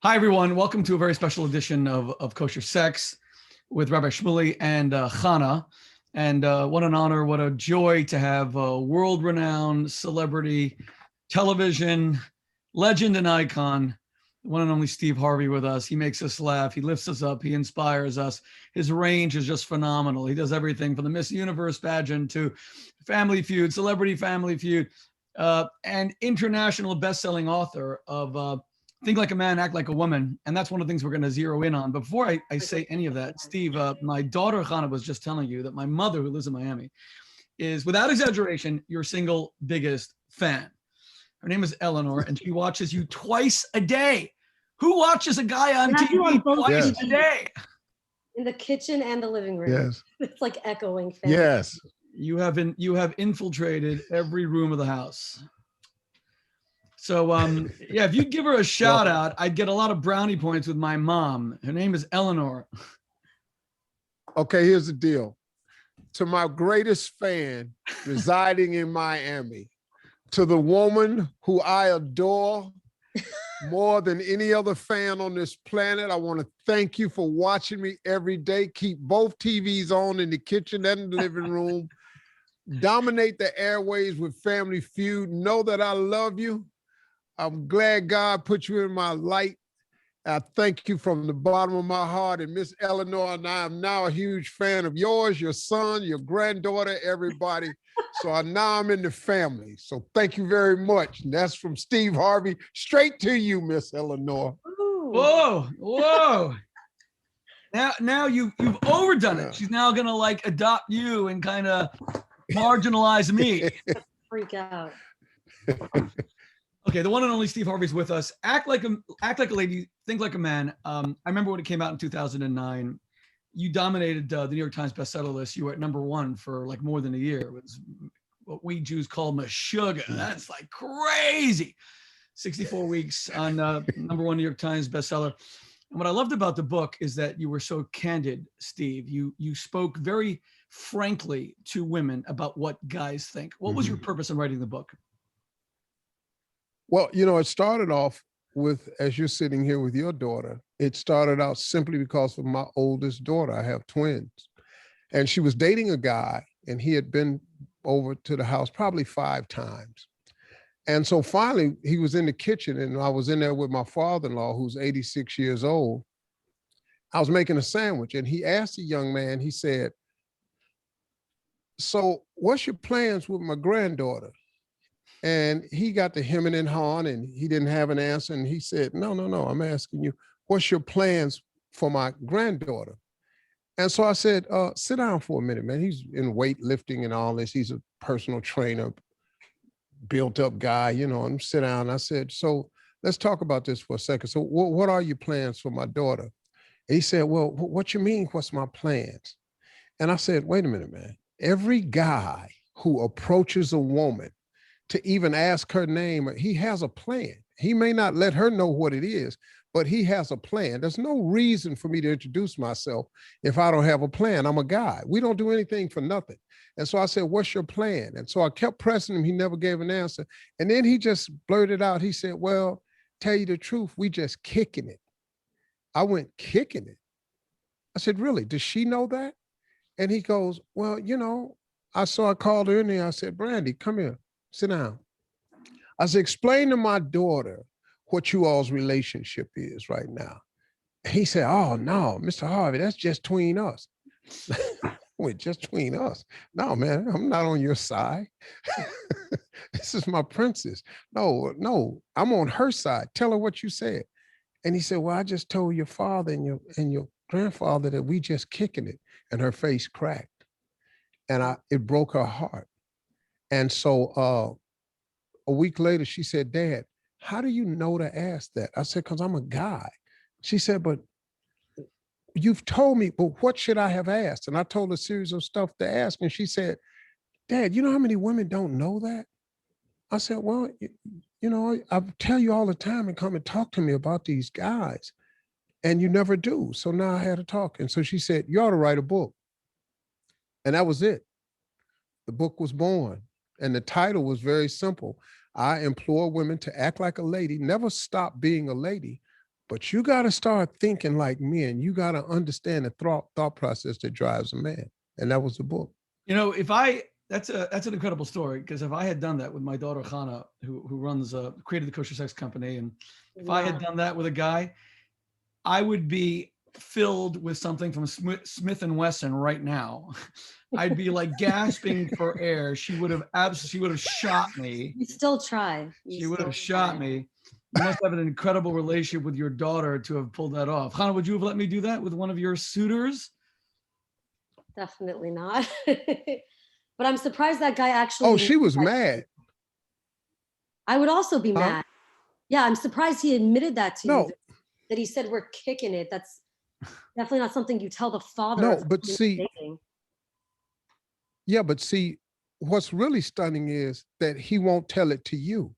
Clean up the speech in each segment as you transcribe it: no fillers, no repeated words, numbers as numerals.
Hi, everyone. Welcome to a very special edition of Kosher Sex with Rabbi Shmuley and Chana. And what an honor, what a joy to have a world-renowned celebrity, television legend and icon, the one and only Steve Harvey with us. He makes us laugh. He lifts us up. He inspires us. His range is just phenomenal. He does everything from the Miss Universe pageant to Family Feud, Celebrity Family Feud, and international best-selling author of Think Like a Man, Act Like a Woman. And that's one of the things we're going to zero in on. But before I say any of that, Steve, my daughter Chana was just telling you that my mother, who lives in Miami, is, without exaggeration, your single biggest fan. Her name is Eleanor, and she watches you twice a day. Who watches a guy on TV twice a day? In the kitchen and the living room. Yes. It's like echoing family. Yes. You have infiltrated every room of the house. So, yeah, if you give her a shout out, I'd get a lot of brownie points with my mom. Her name is Eleanor. Okay, here's the deal. To my greatest fan residing in Miami, to the woman who I adore more than any other fan on this planet, I want to thank you for watching me every day. Keep both TVs on in the kitchen and the living room. Dominate the airways with Family Feud. Know that I love you. I'm glad God put you in my light. I thank you from the bottom of my heart. And Miss Eleanor and I am now a huge fan of yours, your son, your granddaughter, everybody. So now I'm in the family. So thank you very much. And that's from Steve Harvey, straight to you, Miss Eleanor. Whoa, whoa. Now you've overdone it. She's now gonna like adopt you and kind of marginalize me. Freak out. Okay, the one and only Steve Harvey's with us. Act like a lady, think like a man. I remember when it came out in 2009. You dominated the New York Times bestseller list. You were at #1 for like more than a year. It was what we Jews call mashuga. That's like crazy. 64 weeks on #1 New York Times bestseller. And what I loved about the book is that you were so candid, Steve. You spoke very frankly to women about what guys think. What was your purpose in writing the book? Well, you know, it started off with, as you're sitting here with your daughter, it started out simply because of my oldest daughter. I have twins. And she was dating a guy, and he had been over to the house probably 5 times. And so finally, he was in the kitchen, and I was in there with my father-in-law, who's 86 years old. I was making a sandwich, and he asked the young man, he said, "So what's your plans with my granddaughter?" And he got the hemming and hawing, and he didn't have an answer. And he said, no, I'm asking you, what's your plans for my granddaughter? And so I said, sit down for a minute, man. He's in weightlifting and all this. He's a personal trainer, built up guy, you know, and sit down. I said, so let's talk about this for a second. So what are your plans for my daughter? And he said, well, what you mean, what's my plans? And I said, wait a minute, man. Every guy who approaches a woman to even ask her name, he has a plan. He may not let her know what it is, but he has a plan. There's no reason for me to introduce myself if I don't have a plan. I'm a guy. We don't do anything for nothing. And so I said, what's your plan? And so I kept pressing him. He never gave an answer. And then he just blurted out, he said, well, tell you the truth, we just kicking it. I went, kicking it? I said, really? Does she know that? And he goes, well, you know, I called her in there. I said, Brandy, come here. Sit down. I said, explain to my daughter what you all's relationship is right now. He said, oh, no, Mr. Harvey, that's just between us. Wait, just between us? No, man, I'm not on your side. This is my princess. No, I'm on her side. Tell her what you said. And he said, well, I just told your father and your grandfather that we just kicking it. And her face cracked. And it broke her heart. And so a week later, she said, Dad, how do you know to ask that? I said, because I'm a guy. She said, but you've told me, but what should I have asked? And I told her a series of stuff to ask. And she said, Dad, you know how many women don't know that? I said, well, you know, I tell you all the time and come and talk to me about these guys. And you never do. So now I had to talk. And so she said, you ought to write a book. And that was it. The book was born. And the title was very simple. I implore women to act like a lady, never stop being a lady, But you got to start thinking like men. You got to understand the thought process that drives a man. And that was the book. You know, that's an incredible story, because if I had done that with my daughter Hannah, who runs created the Kosher Sex Company, and if I had done that with a guy, I would be filled with something from Smith and Wesson right now. I'd be like gasping for air. She would have shot me. You still try. She would have shot me. You must have an incredible relationship with your daughter to have pulled that off. Hannah, would you have let me do that with one of your suitors? Definitely not. But I'm surprised that guy actually. Oh, she was mad. I would also be mad. Yeah, I'm surprised he admitted that to you. That he said we're kicking it. That's definitely not something you tell the father. No, but see. Yeah, but see, what's really stunning is that he won't tell it to you.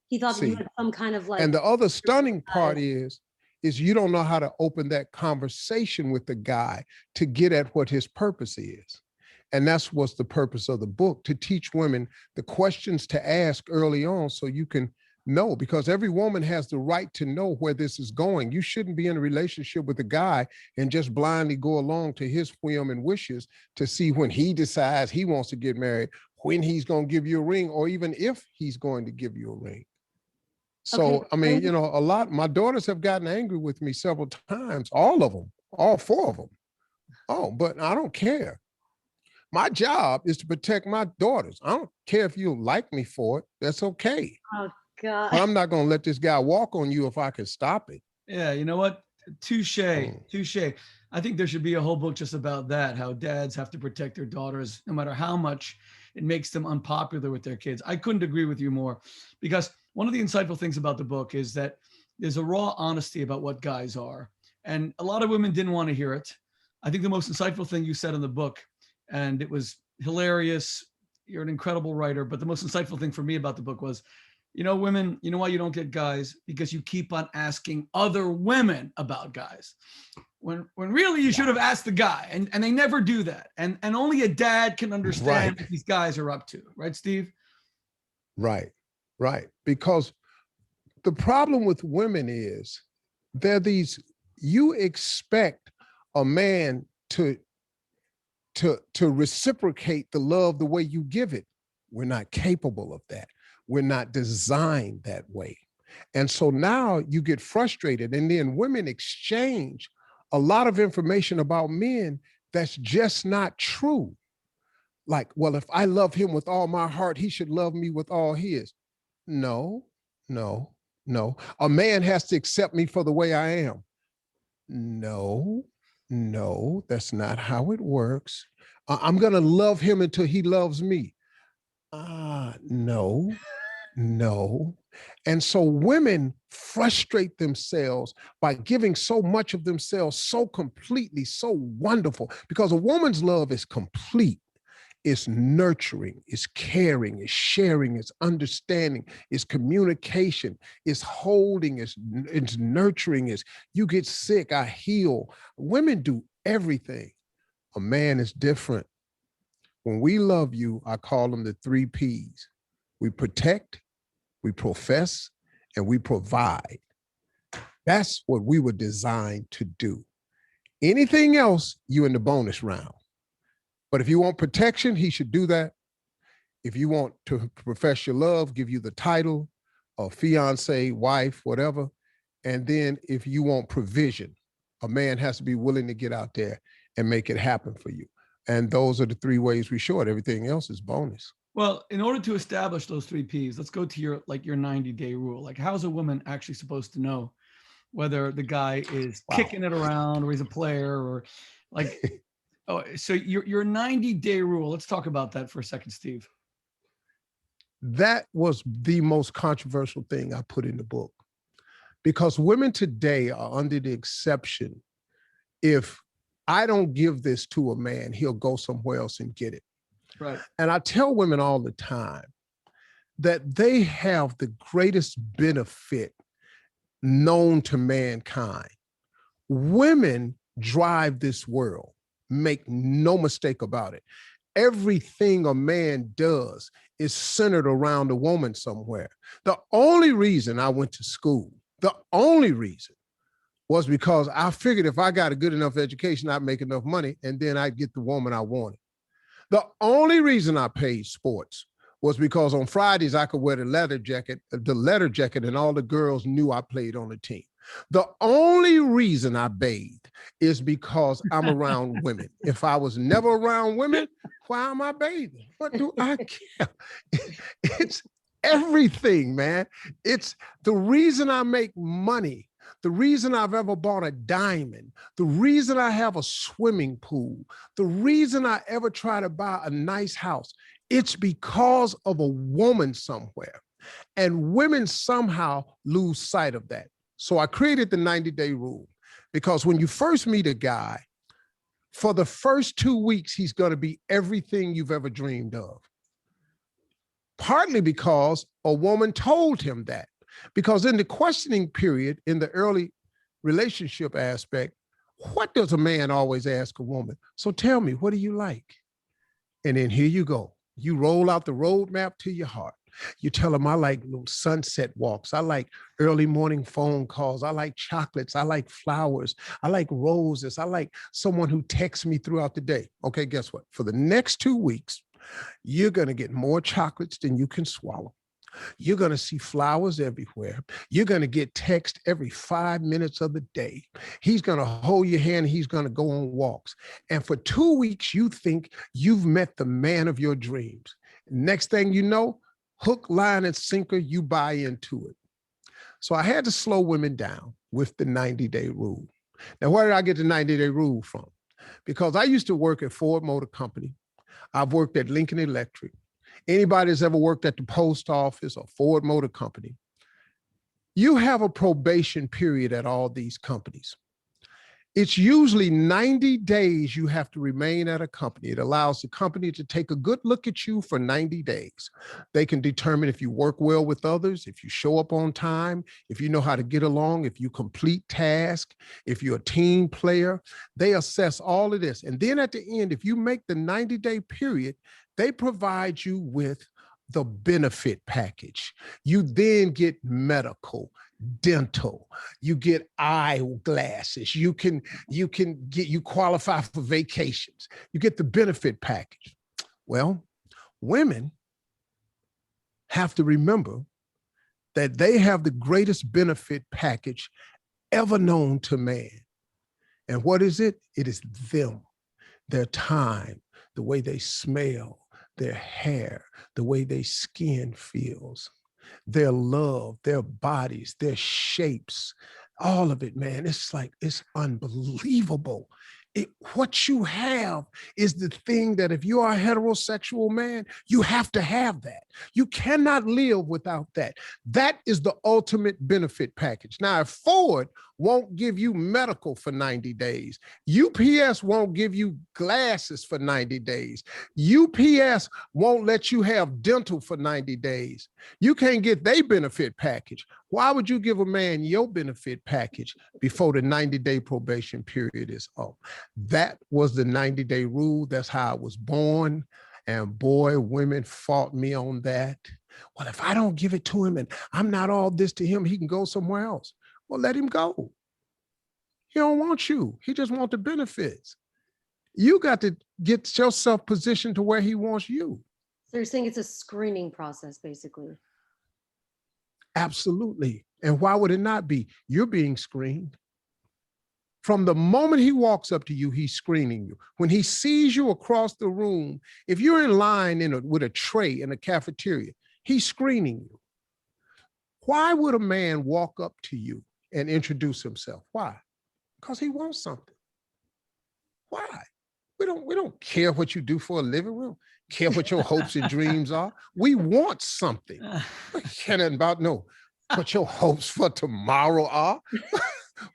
He thought that you had some kind of like. And the other stunning part is you don't know how to open that conversation with the guy to get at what his purpose is. And that's what's the purpose of the book, to teach women the questions to ask early on so you can know, because every woman has the right to know where this is going. You shouldn't be in a relationship with a guy and just blindly go along to his whim and wishes to see when he decides he wants to get married, when he's going to give you a ring, or even if he's going to give you a ring. So, okay. I mean, you know, my daughters have gotten angry with me several times, all of them, all 4 of them. Oh, but I don't care. My job is to protect my daughters. I don't care if you like me for it. That's okay. Oh, God. But I'm not going to let this guy walk on you if I can stop it. Yeah, you know what? Touche. I think there should be a whole book just about that, how dads have to protect their daughters, no matter how much it makes them unpopular with their kids. I couldn't agree with you more, because one of the insightful things about the book is that there's a raw honesty about what guys are. And a lot of women didn't want to hear it. I think the most insightful thing you said in the book, and it was hilarious, you're an incredible writer, but the most insightful thing for me about the book was, you know, women, you know why you don't get guys? Because you keep on asking other women about guys. When really you should have asked the guy, and they never do that. And only a dad can understand what these guys are up to. Right, Steve? Right. Because the problem with women is you expect a man to reciprocate the love the way you give it. We're not capable of that. We're not designed that way. And so now you get frustrated, and then women exchange a lot of information about men that's just not true. Like, well, if I love him with all my heart, he should love me with all his. No. A man has to accept me for the way I am. No, that's not how it works. I'm going to love him until he loves me. No. And so women frustrate themselves by giving so much of themselves so completely, so wonderful, because a woman's love is complete. It's nurturing, it's caring, it's sharing, it's understanding, it's communication, it's holding, it's nurturing, it's you get sick, I heal. Women do everything. A man is different. When we love you, I call them the 3 Ps. We protect, we profess, and we provide. That's what we were designed to do. Anything else, you in the bonus round. But if you want protection, he should do that. If you want to profess your love, give you the title of fiance, wife, whatever. And then if you want provision, a man has to be willing to get out there and make it happen for you. And those are the 3 ways we show it. Everything else is bonus. Well, in order to establish those 3 Ps, let's go to your 90-day rule. Like, how's a woman actually supposed to know whether the guy is kicking it around, or he's a player, or like, oh, so your 90-day rule, let's talk about that for a second, Steve. That was the most controversial thing I put in the book, because women today are under the exception. If I don't give this to a man, he'll go somewhere else and get it. Right. And I tell women all the time that they have the greatest benefit known to mankind. Women drive this world. Make no mistake about it. Everything a man does is centered around a woman somewhere. The only reason I went to school, The only reason was because I figured if I got a good enough education, I'd make enough money, and then I'd get the woman I wanted. The only reason I paid sports was because on Fridays I could wear the leather jacket, and all the girls knew I played on the team. The only reason I bathed is because I'm around women. If I was never around women, why am I bathing? What do I care? It's everything, man. It's the reason I make money. The reason I've ever bought a diamond, the reason I have a swimming pool, the reason I ever try to buy a nice house, it's because of a woman somewhere. And women somehow lose sight of that. So I created the 90-day rule, because when you first meet a guy, for the first 2 weeks, he's going to be everything you've ever dreamed of. Partly because a woman told him that. Because in the questioning period, in the early relationship aspect, what does a man always ask a woman? So tell me, what do you like? And then here you go. You roll out the roadmap to your heart. You tell them, I like little sunset walks. I like early morning phone calls. I like chocolates. I like flowers. I like roses. I like someone who texts me throughout the day. Okay, guess what? For the next 2 weeks, you're going to get more chocolates than you can swallow. You're going to see flowers everywhere. You're going to get text every 5 minutes of the day. He's going to hold your hand. He's going to go on walks. And for 2 weeks, you think you've met the man of your dreams. Next thing you know, hook, line, and sinker, you buy into it. So I had to slow women down with the 90-day rule. Now, where did I get the 90-day rule from? Because I used to work at Ford Motor Company. I've worked at Lincoln Electric. Anybody that's ever worked at the post office or Ford Motor Company, you have a probation period at all these companies. It's usually 90 days you have to remain at a company. It allows the company to take a good look at you for 90 days. They can determine if you work well with others, if you show up on time, if you know how to get along, if you complete tasks, if you're a team player. They assess all of this. And then at the end, if you make the 90-day period, they provide you with the benefit package. You then get medical, dental, you get eyeglasses, you qualify for vacations, you get the benefit package. Well, women have to remember that they have the greatest benefit package ever known to man. And what is it? It is them, their time, the way they smell, their hair, the way their skin feels, their love, their bodies, their shapes, all of it, man. It's like, it's unbelievable. What you have is the thing that if you are a heterosexual man, you have to have that. You cannot live without that. That is the ultimate benefit package. Now, if Ford won't give you medical for 90 days, UPS won't give you glasses for 90 days, UPS won't let you have dental for 90 days, you can't get their benefit package. Why would you give a man your benefit package before the 90-day probation period is up? That was the 90-day rule. That's how I was born. And boy, women fought me on that. Well, if I don't give it to him and I'm not all this to him, he can go somewhere else. Well, let him go. He don't want you. He just wants the benefits. You got to get yourself positioned to where he wants you. So you're saying it's a screening process, basically. Absolutely. And why would it not be? You're being screened. From the moment he walks up to you, he's screening you. When he sees you across the room, if you're in line with a tray in a cafeteria, he's screening you. Why would a man walk up to you and introduce himself? Why? Because he wants something. Why? We don't care what you do for a living. We don't care what your hopes and dreams are. We want something. We care nothing about what your hopes for tomorrow are.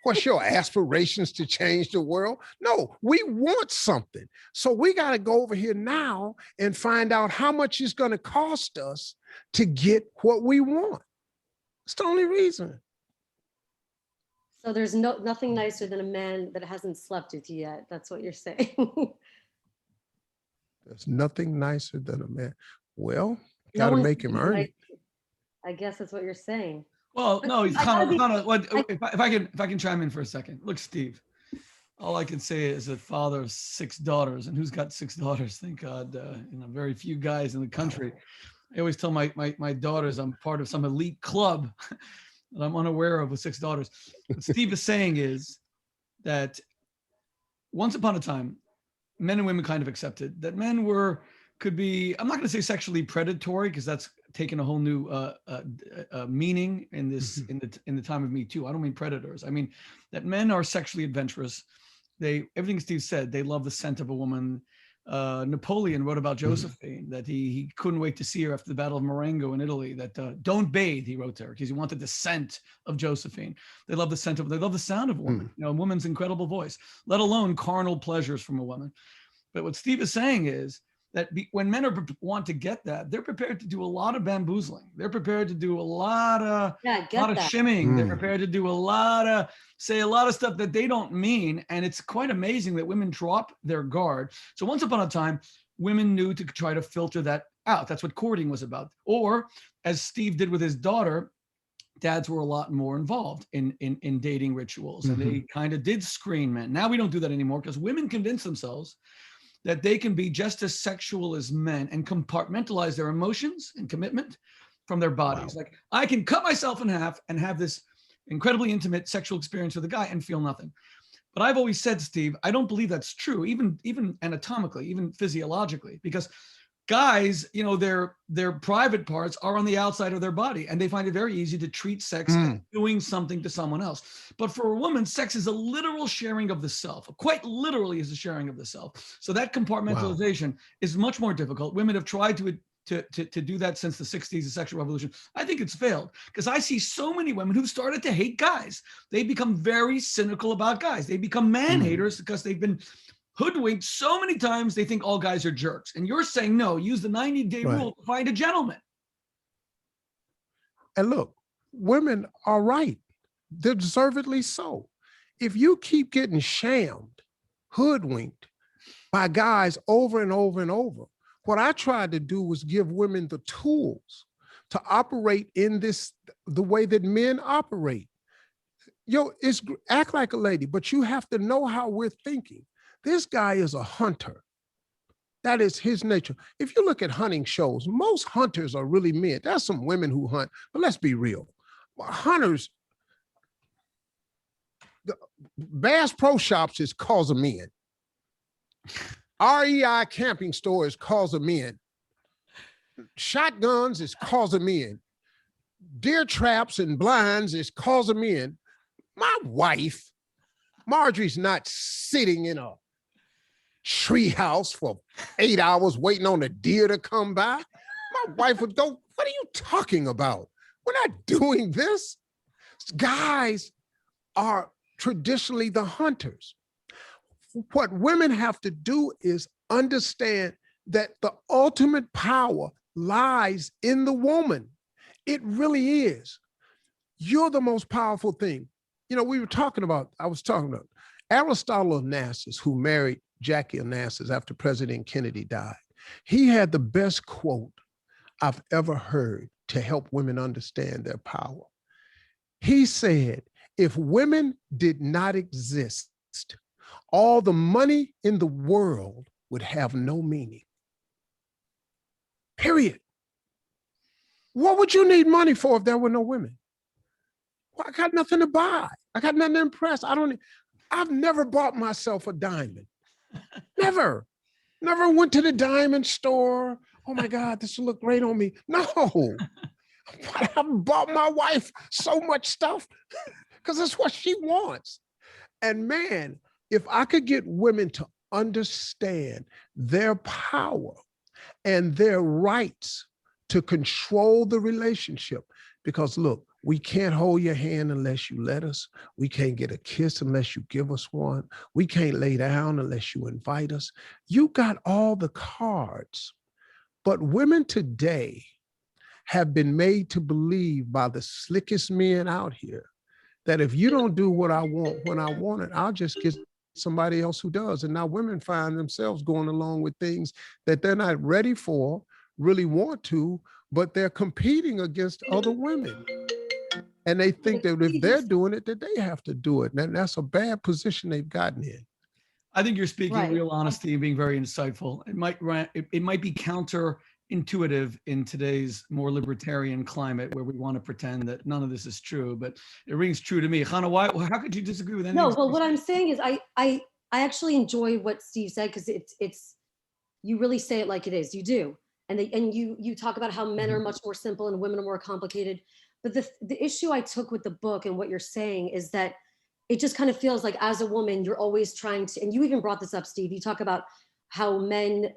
What's your aspirations to change the world? No, we want something. So we got to go over here now and find out how much it's going to cost us to get what we want. It's the only reason. So there's nothing nicer than a man that hasn't slept with you yet. That's what you're saying. There's nothing nicer than a man. Well, got to make him earn it. I guess that's what you're saying. Well, But no, Steve, I gotta be- if I can chime in for a second. Look, Steve, all I can say is a father of 6 daughters, and who's got 6 daughters? Thank God, very few guys in the country. I always tell my daughters I'm part of some elite club that I'm unaware of with 6 daughters. What Steve is saying is that once upon a time, men and women kind of accepted that men could be, I'm not going to say sexually predatory, because that's taken a whole new meaning in this in the time of Me Too. I don't mean predators. I mean that men are sexually adventurous. Everything Steve said, they love the scent of a woman. Napoleon wrote about Josephine, that he couldn't wait to see her after the Battle of Marengo in Italy. That don't bathe, he wrote to her, because he wanted the scent of Josephine. They love the sound of a woman. A woman's incredible voice, let alone carnal pleasures from a woman. But what Steve is saying is that when men want to get that, they're prepared to do a lot of bamboozling. They're prepared to do a lot of shimming. They're prepared to do say a lot of stuff that they don't mean. And it's quite amazing that women drop their guard. So once upon a time, women knew to try to filter that out. That's what courting was about. Or as Steve did with his daughter, dads were a lot more involved in dating rituals, and they kind of did screen men. Now we don't do that anymore, because women convince themselves that they can be just as sexual as men and compartmentalize their emotions and commitment from their bodies. Like, I can cut myself in half and have this incredibly intimate sexual experience with a guy and feel nothing. But I've always said, Steve, I don't believe that's true, even anatomically, even physiologically, because guys, their private parts are on the outside of their body, and they find it very easy to treat sex as doing something to someone else. But for a woman, sex is a literal sharing of the self. Quite literally is a sharing of the self. So that compartmentalization is much more difficult. Women have tried to do that since the 60s, the sexual revolution. I think it's failed, because I see so many women who've started to hate guys. They become very cynical about guys. They become man haters because they've been hoodwinked so many times they think all guys are jerks. And you're saying, no, use the 90-day rule to find a gentleman. And look, women are right. They're deservedly so. If you keep getting shammed, hoodwinked by guys over and over and over, what I tried to do was give women the tools to operate in the way that men operate. Act like a lady, but you have to know how we're thinking. This guy is a hunter. That is his nature. If you look at hunting shows, most hunters are really men. There's some women who hunt, but let's be real. Hunters, Bass Pro Shops is cause of men. REI camping store is cause of men. Shotguns is cause of men. Deer traps and blinds is cause of men. My wife, Marjorie's not sitting in a treehouse for 8 hours waiting on a deer to come by. My wife would go, what are you talking about? We're not doing this. Guys are traditionally the hunters. What women have to do is understand that the ultimate power lies in the woman. It really is. You're the most powerful thing. I was talking about Aristotle Onassis, who married Jackie Onassis after President Kennedy died. He had the best quote I've ever heard to help women understand their power. He said, if women did not exist, all the money in the world would have no meaning. Period. What would you need money for if there were no women? Well, I got nothing to buy. I got nothing to impress. I've never bought myself a diamond. Never went to the diamond store. Oh my God, this will look great on me. No, I bought my wife so much stuff because that's what she wants. And man, if I could get women to understand their power and their rights to control the relationship, because look, we can't hold your hand unless you let us. We can't get a kiss unless you give us one. We can't lay down unless you invite us. You got all the cards. But women today have been made to believe by the slickest men out here that if you don't do what I want when I want it, I'll just get somebody else who does. And now women find themselves going along with things that they're not ready for, really want to, but they're competing against other women. And they think that if they're Please. doing it, that they have to do it. And that's a bad position they've gotten in. I think you're speaking Right. real honesty and being very insightful. It might be counterintuitive in today's more libertarian climate where we want to pretend that none of this is true, but it rings true to me. Hannah, how could you disagree with anything? No, well, what I'm saying is I actually enjoy what Steve said, because it's you really say it like it is. You do. And you talk about how men are much more simple and women are more complicated. But the issue I took with the book and what you're saying is that it just kind of feels like, as a woman, you're always trying to, and you even brought this up, Steve, you talk about how men,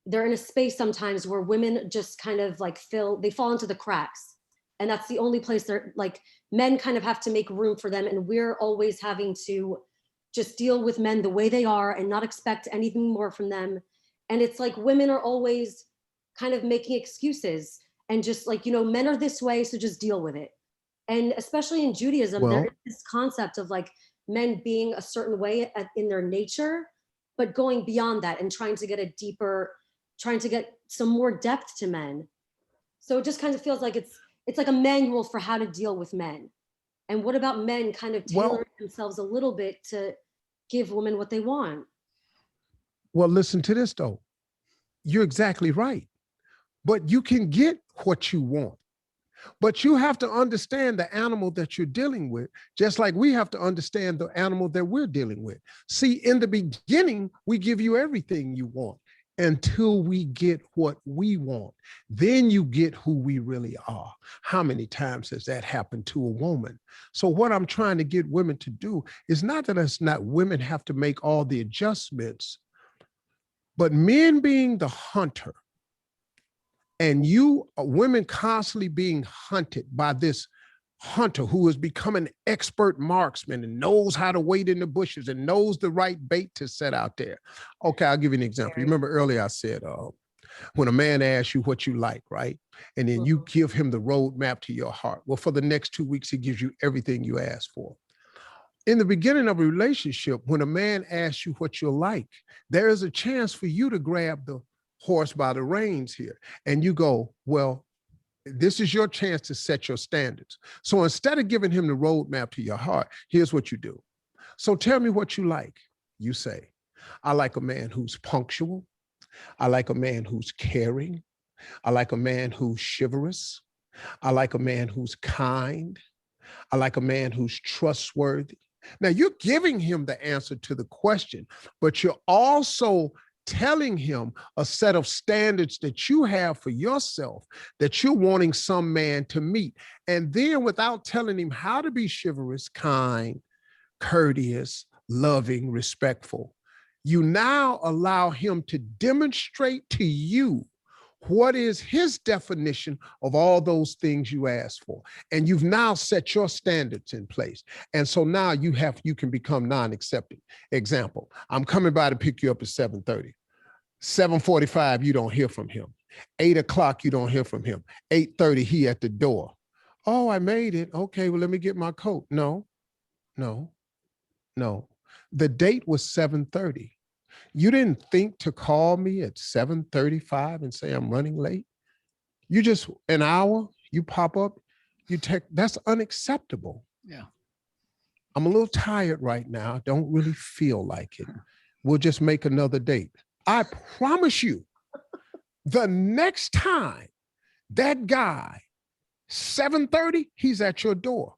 they're in a space sometimes where women just kind of like they fall into the cracks. And that's the only place they're like, men kind of have to make room for them. And we're always having to just deal with men the way they are and not expect anything more from them. And it's like women are always kind of making excuses and just like, men are this way, so just deal with it. And especially in Judaism, there is this concept of like men being a certain way in their nature, but going beyond that and trying to get some more depth to men. So it just kind of feels like it's like a manual for how to deal with men. And what about men kind of tailoring themselves a little bit to give women what they want? Well, listen to this though. You're exactly right. But you can get what you want. But you have to understand the animal that you're dealing with, just like we have to understand the animal that we're dealing with. See, in the beginning, we give you everything you want until we get what we want. Then you get who we really are. How many times has that happened to a woman? So what I'm trying to get women to do is not that it's not women have to make all the adjustments, but men being the hunter, and you women constantly being hunted by this hunter who has become an expert marksman and knows how to wait in the bushes and knows the right bait to set out there. Okay, I'll give you an example. You remember earlier I said, when a man asks you what you like, right? And then you give him the roadmap to your heart. Well, for the next 2 weeks, he gives you everything you asked for. In the beginning of a relationship, when a man asks you what you like, there is a chance for you to grab the horse by the reins here. And you go, well, this is your chance to set your standards. So instead of giving him the roadmap to your heart, here's what you do. So tell me what you like. You say, I like a man who's punctual. I like a man who's caring. I like a man who's chivalrous. I like a man who's kind. I like a man who's trustworthy. Now you're giving him the answer to the question, but you're also telling him a set of standards that you have for yourself that you're wanting some man to meet. And then without telling him how to be chivalrous, kind, courteous, loving, respectful, you now allow him to demonstrate to you what is his definition of all those things you asked for. And you've now set your standards in place. And so now you can become non-accepting. Example, I'm coming by to pick you up at 7:30. 7:45, you don't hear from him. 8 o'clock, you don't hear from him. 8:30, he at the door. Oh, I made it. Okay, well, let me get my coat. No. The date was 7:30. You didn't think to call me at 7:35 and say I'm running late. You just, an hour, you pop up, that's unacceptable. Yeah. I'm a little tired right now. I don't really feel like it. We'll just make another date. I promise you, the next time that guy, 7:30, he's at your door.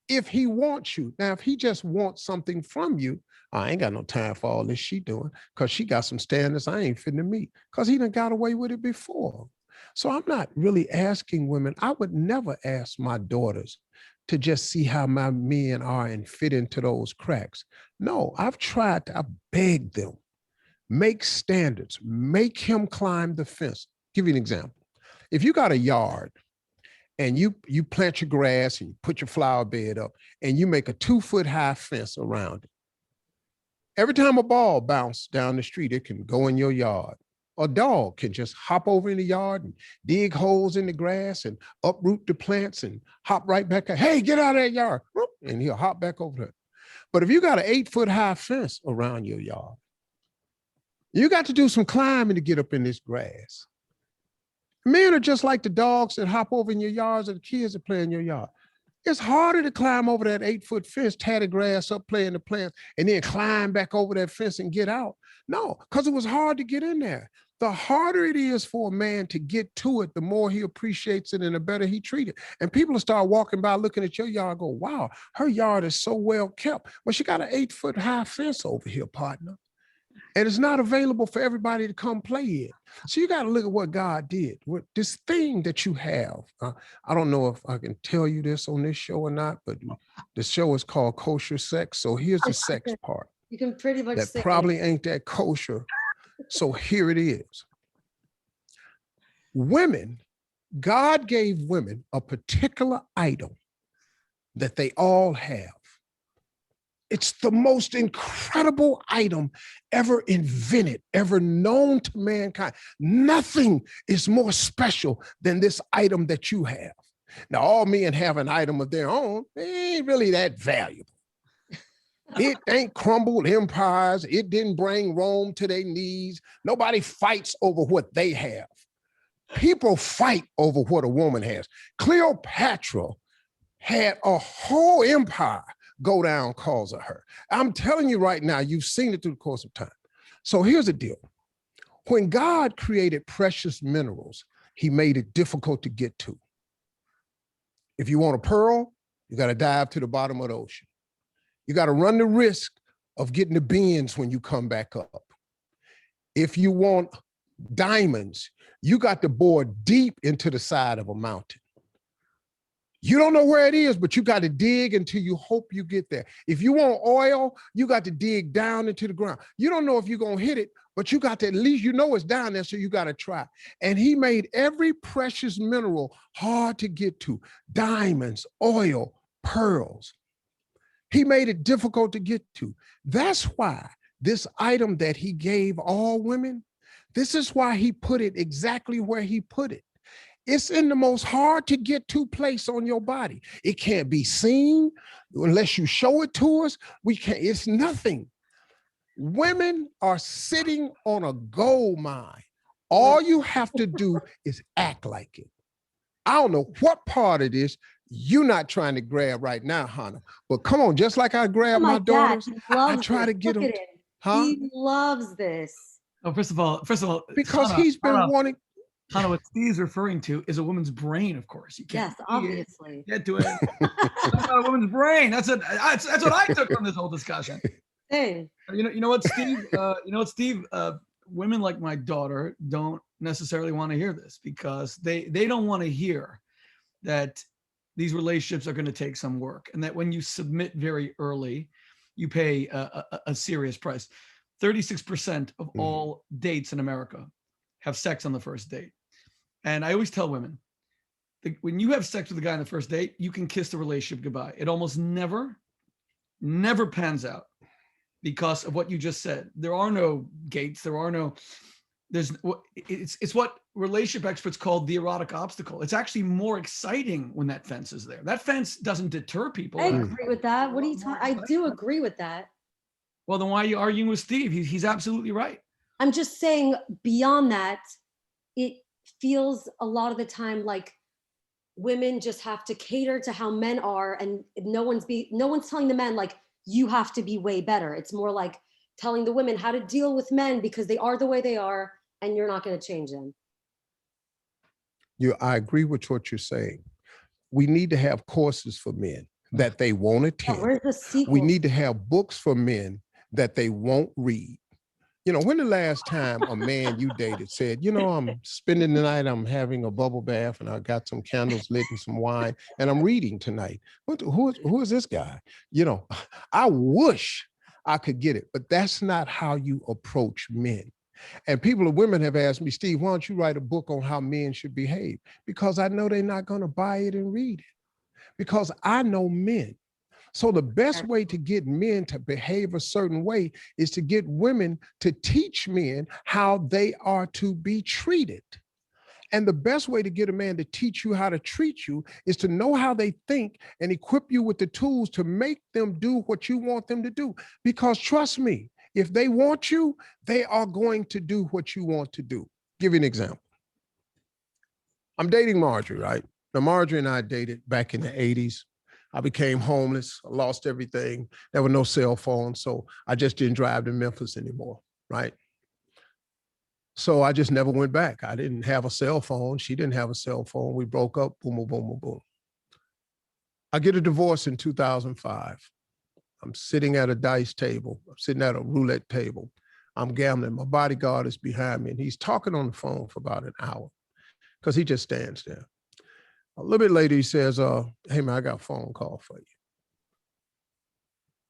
If he wants you. Now, if he just wants something from you, I ain't got no time for all this she doing, because she got some standards I ain't fitting to meet, because he done got away with it before. So I'm not really asking women. I would never ask my daughters to just see how my men are and fit into those cracks. No, I've begged them, make standards, make him climb the fence. Give you an example. If you got a yard and you plant your grass and you put your flower bed up and you make a 2-foot high fence around it, every time a ball bounces down the street, it can go in your yard. A dog can just hop over in the yard and dig holes in the grass and uproot the plants and hop right back. Hey, get out of that yard. And he'll hop back over there. But if you got an 8-foot high fence around your yard, you got to do some climbing to get up in this grass. Men are just like the dogs that hop over in your yards or the kids that play in your yard. It's harder to climb over that 8-foot fence, tear the grass up, play in the plants, and then climb back over that fence and get out. No, because it was hard to get in there. The harder it is for a man to get to it, the more he appreciates it and the better he treats it. And people will start walking by looking at your yard and go, wow, her yard is so well kept. Well, she got an 8-foot high fence over here, partner. And it's not available for everybody to come play in. So you got to look at what God did. What this thing that you have. I don't know if I can tell you this on this show or not, but the show is called Kosher Sex. So here's the sex part. You can pretty much that say probably ain't that kosher. So here it is. Women, God gave women a particular item that they all have. It's the most incredible item ever invented, ever known to mankind. Nothing is more special than this item that you have. Now, all men have an item of their own. They ain't really that valuable. It ain't crumbled empires. It didn't bring Rome to their knees. Nobody fights over what they have. People fight over what a woman has. Cleopatra had a whole empire go down cause of her. I'm telling you right now, you've seen it through the course of time. So here's the deal. When God created precious minerals, he made it difficult to get to. If you want a pearl, you got to dive to the bottom of the ocean. You got to run the risk of getting the bends when you come back up. If you want diamonds, you got to bore deep into the side of a mountain. You don't know where it is, but you got to dig until you hope you get there. If you want oil, you got to dig down into the ground. You don't know if you're going to hit it, but you got to at least, you know it's down there, so you got to try. And he made every precious mineral hard to get to. Diamonds, oil, pearls. He made it difficult to get to. That's why this item that he gave all women, this is why he put it exactly where he put it. It's in the most hard to get to place on your body. It can't be seen unless you show it to us. We can't, it's nothing. Women are sitting on a gold mine. All you have to do is act like it. I don't know what part of this you're not trying to grab right now, Hannah, but come on, just like I grab my daughters, I try to get them. Huh? He loves this. Oh, first of all, because Hannah, he's been wanting. Hannah, what Steve's referring to is a woman's brain, of course. You can't. Yes, obviously. Get to it. That's not a woman's brain. That's what I took from this whole discussion. Hey. You know what, Steve? Women like my daughter don't necessarily want to hear this because they don't want to hear that these relationships are going to take some work, and that when you submit very early, you pay a serious price. 36% of all dates in America have sex on the first date. And I always tell women, when you have sex with a guy on the first date, you can kiss the relationship goodbye. It almost never pans out because of what you just said. There are no gates. It's what relationship experts call the erotic obstacle. It's actually more exciting when that fence is there. That fence doesn't deter people. I agree with that. What are you talking? I do agree with that. Well, then why are you arguing with Steve? He's absolutely right. I'm just saying beyond that, it feels a lot of the time like women just have to cater to how men are, and no one's telling the men like you have to be way better. It's more like telling the women how to deal with men because they are the way they are and you're not going to change them. I agree with what you're saying. We need to have courses for men that they won't attend. Where's the sequel? We need to have books for men that they won't read. You know, when the last time a man you dated said, you know, I'm spending the night, I'm having a bubble bath and I got some candles lit and some wine and I'm reading tonight. Who is this guy? You know, I wish I could get it, but that's not how you approach men. And women have asked me, Steve, why don't you write a book on how men should behave? Because I know they're not going to buy it and read it. Because I know men. So the best way to get men to behave a certain way is to get women to teach men how they are to be treated. And the best way to get a man to teach you how to treat you is to know how they think and equip you with the tools to make them do what you want them to do. Because trust me, if they want you, they are going to do what you want to do. Give you an example. I'm dating Marjorie, right? Now, Marjorie and I dated back in the 80s. I became homeless. I lost everything. There were no cell phones, so I just didn't drive to Memphis anymore, right? So I just never went back. I didn't have a cell phone. She didn't have a cell phone. We broke up, boom, boom, boom, boom, boom. I get a divorce in 2005. I'm sitting at a dice table. I'm sitting at a roulette table. I'm gambling. My bodyguard is behind me, and he's talking on the phone for about an hour because he just stands there. A little bit later, he says, hey, man, I got a phone call for you.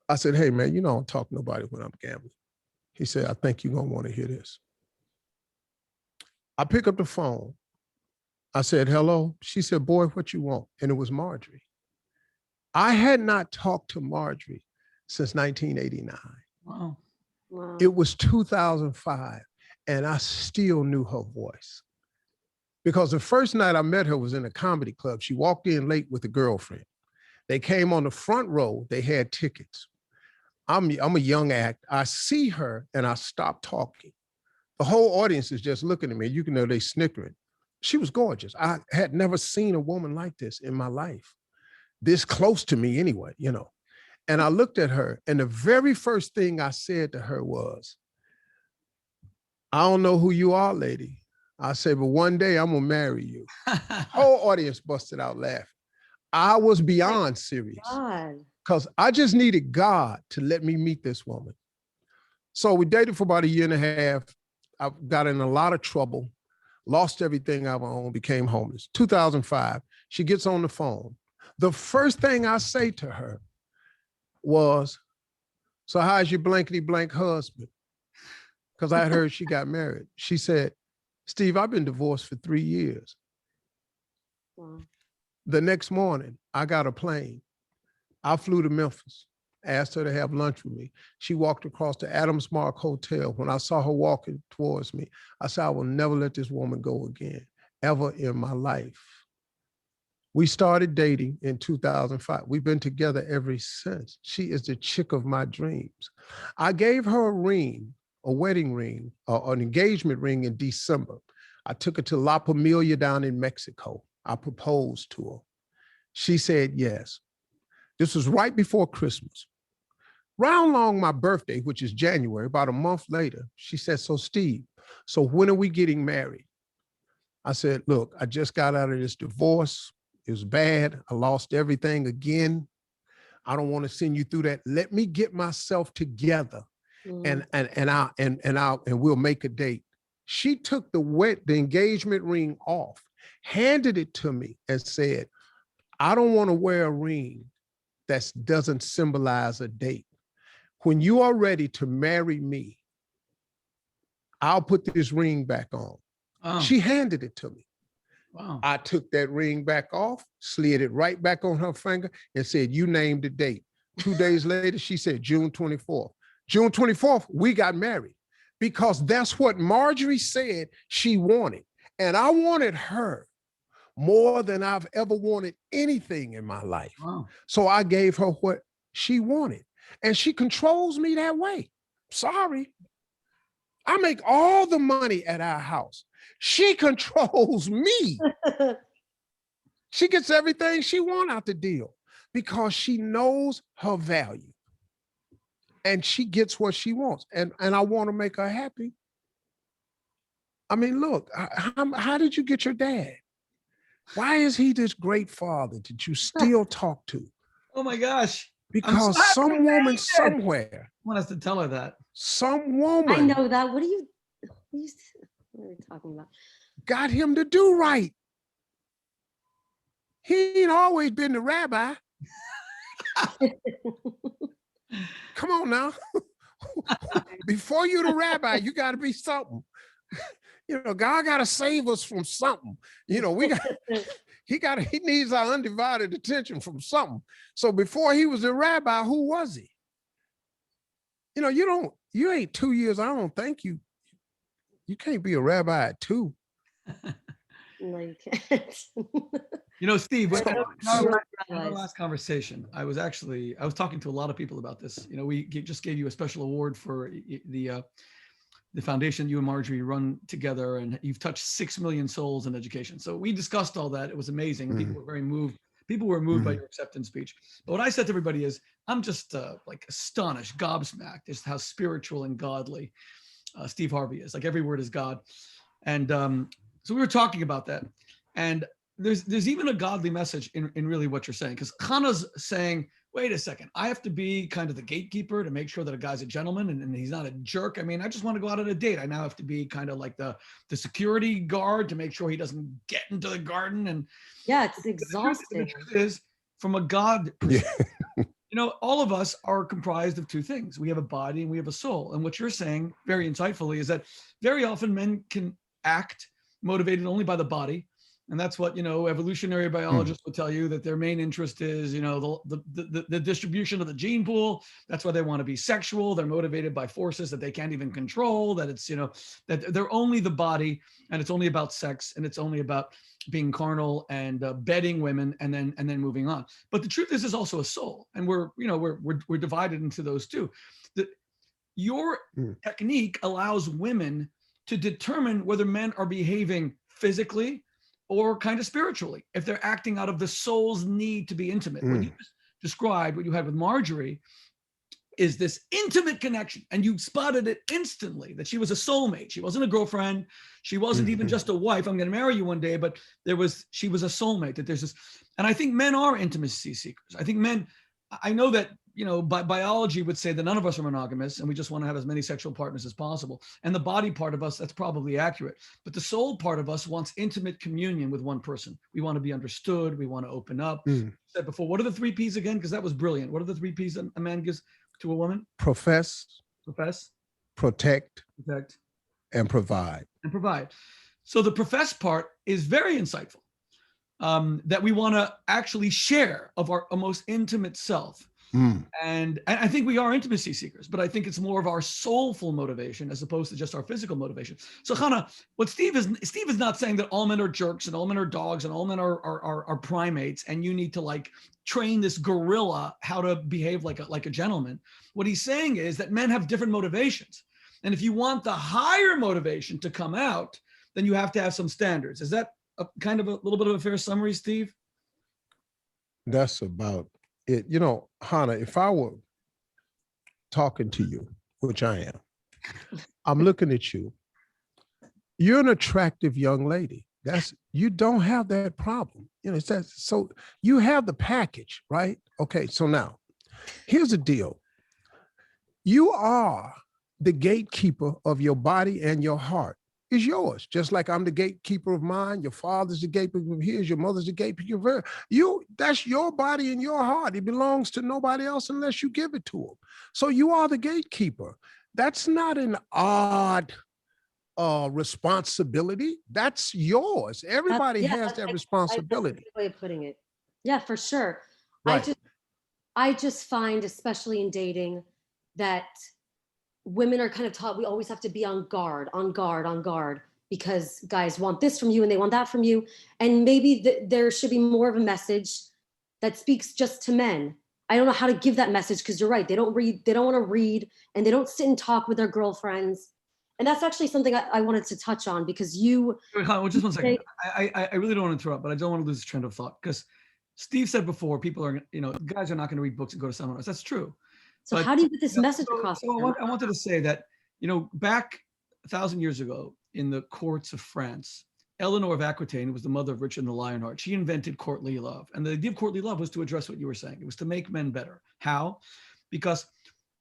I said, hey, man, you know I don't talk to nobody when I'm gambling. He said, I think you're going to want to hear this. I pick up the phone. I said, hello. She said, boy, what you want? And it was Marjorie. I had not talked to Marjorie since 1989. Wow. Wow. It was 2005, and I still knew her voice. Because the first night I met her was in a comedy club. She walked in late with a girlfriend. They came on the front row. They had tickets. I'm a young act. I see her, and I stop talking. The whole audience is just looking at me. You can know they snickering. She was gorgeous. I had never seen a woman like this in my life. This close to me anyway, you know. And I looked at her, and the very first thing I said to her was, I don't know who you are, lady. I said, but one day I'm gonna marry you. Whole audience busted out laughing. I was beyond serious because I just needed God to let me meet this woman. So we dated for about a year and a half. I got in a lot of trouble, lost everything I owned, became homeless. 2005, she gets on the phone. The first thing I say to her was, so how's your blankety blank husband? Because I had heard she got married. She said, Steve, I've been divorced for 3 years. Wow. The next morning, I got a plane. I flew to Memphis, asked her to have lunch with me. She walked across the Adams Mark Hotel. When I saw her walking towards me, I said, I will never let this woman go again, ever in my life. We started dating in 2005. We've been together ever since. She is the chick of my dreams. I gave her a ring, a wedding ring, an engagement ring in December. I took her to La Familia down in Mexico. I proposed to her. She said yes. This was right before Christmas. Round along my birthday, which is January, about a month later, she said, so Steve, so when are we getting married? I said, look, I just got out of this divorce. It was bad. I lost everything again. I don't want to send you through that. Let me get myself together and we'll make a date. She took the engagement ring off, handed it to me and said, I don't want to wear a ring that doesn't symbolize a date. When you are ready to marry me, I'll put this ring back on. Oh. She handed it to me. Wow. I took that ring back off, slid it right back on her finger and said, you named the date. 2 days later, she said, June 24th. June 24th, we got married because that's what Marjorie said she wanted. And I wanted her more than I've ever wanted anything in my life. Wow. So I gave her what she wanted. And she controls me that way. Sorry. I make all the money at our house. She controls me. She gets everything she wants out the deal because she knows her value. And she gets what she wants. And I want to make her happy. I mean, look, how did you get your dad? Why is he this great father that you still talk to? Oh my gosh. Because some woman somewhere. I want us to tell her that. Some woman. I know that. What are we talking about? Got him to do right. He ain't always been the rabbi. Come on now. Before you the rabbi, you got to be something. You know, God got to save us from something. You know, he needs our undivided attention from something. So before he was a rabbi, who was he? You know, you ain't 2 years. I don't think you can't be a rabbi at 2. No, you can't. You know, Steve, in our last conversation, I was talking to a lot of people about this. You know, we just gave you a special award for the foundation you and Marjorie run together, and you've touched 6 million souls in education. So we discussed all that. It was amazing. And people were very moved People were moved by your acceptance speech. But what I said to everybody is, I'm just like astonished, gobsmacked, just how spiritual and godly Steve Harvey is. Like every word is God. And so we were talking about that. And there's even a godly message in really what you're saying, because Chana's saying, wait a second, I have to be kind of the gatekeeper to make sure that a guy's a gentleman and he's not a jerk. I mean, I just want to go out on a date. I now have to be kind of like the security guard to make sure he doesn't get into the garden. And yeah, it's exhausting. The truth is, from a God perspective, all of us are comprised of two things. We have a body and we have a soul. And what you're saying very insightfully is that very often men can act motivated only by the body. And that's what, evolutionary biologists would tell you, that their main interest is, the distribution of the gene pool. That's why they want to be sexual. They're motivated by forces that they can't even control, that it's, that they're only the body, and it's only about sex, and it's only about being carnal and bedding women and then moving on. But the truth is, there's also a soul, and we're divided into those two. Your technique allows women to determine whether men are behaving physically or kind of spiritually, if they're acting out of the soul's need to be intimate. What you described, what you had with Marjorie, is this intimate connection. And you spotted it instantly, that she was a soulmate. She wasn't a girlfriend. She wasn't even just a wife. I'm going to marry you one day, but she was a soulmate. That there's this, and I think men are intimacy seekers. I think men, I know that, biology would say that none of us are monogamous and we just want to have as many sexual partners as possible. And the body part of us, that's probably accurate. But the soul part of us wants intimate communion with one person. We want to be understood. We want to open up. I said before, what are the 3 P's again? Because that was brilliant. What are the 3 P's a man gives to a woman? Profess, protect, and provide. So the profess part is very insightful, that we want to actually share of our most intimate self. And I think we are intimacy seekers, but I think it's more of our soulful motivation as opposed to just our physical motivation. So Chana, what Steve is not saying that all men are jerks and all men are dogs and all men are primates, and you need to like train this gorilla how to behave like a gentleman. What he's saying is that men have different motivations. And if you want the higher motivation to come out, then you have to have some standards. Is that a kind of a little bit of a fair summary, Steve? That's about it. Hannah, if I were talking to you, which I am, I'm looking at you. You're an attractive young lady. You don't have that problem. So you have the package, right? Okay, so now here's the deal. You are the gatekeeper of your body, and your heart is yours. Just like I'm the gatekeeper of mine, your father's the gatekeeper of his, your mother's the gatekeeper of her. That's your body and your heart. It belongs to nobody else unless you give it to them. So you are the gatekeeper. That's not an odd responsibility. That's yours. Everybody has that responsibility. That's a good way of putting it. Yeah, for sure. Right. I just find, especially in dating, that women are kind of taught we always have to be on guard, because guys want this from you and they want that from you. And maybe there should be more of a message that speaks just to men. I don't know how to give that message, because you're right. They don't want to read, and they don't sit and talk with their girlfriends. And that's actually something I wanted to touch on, because you. Just 1 second. I really don't want to interrupt, but I don't want to lose this train of thought, because Steve said before, people are, guys are not going to read books and go to seminars. That's true. So how do you get this message across? So I wanted to say that, back 1,000 years ago in the courts of France, Eleanor of Aquitaine was the mother of Richard the Lionheart. She invented courtly love. And the idea of courtly love was to address what you were saying. It was to make men better. How? Because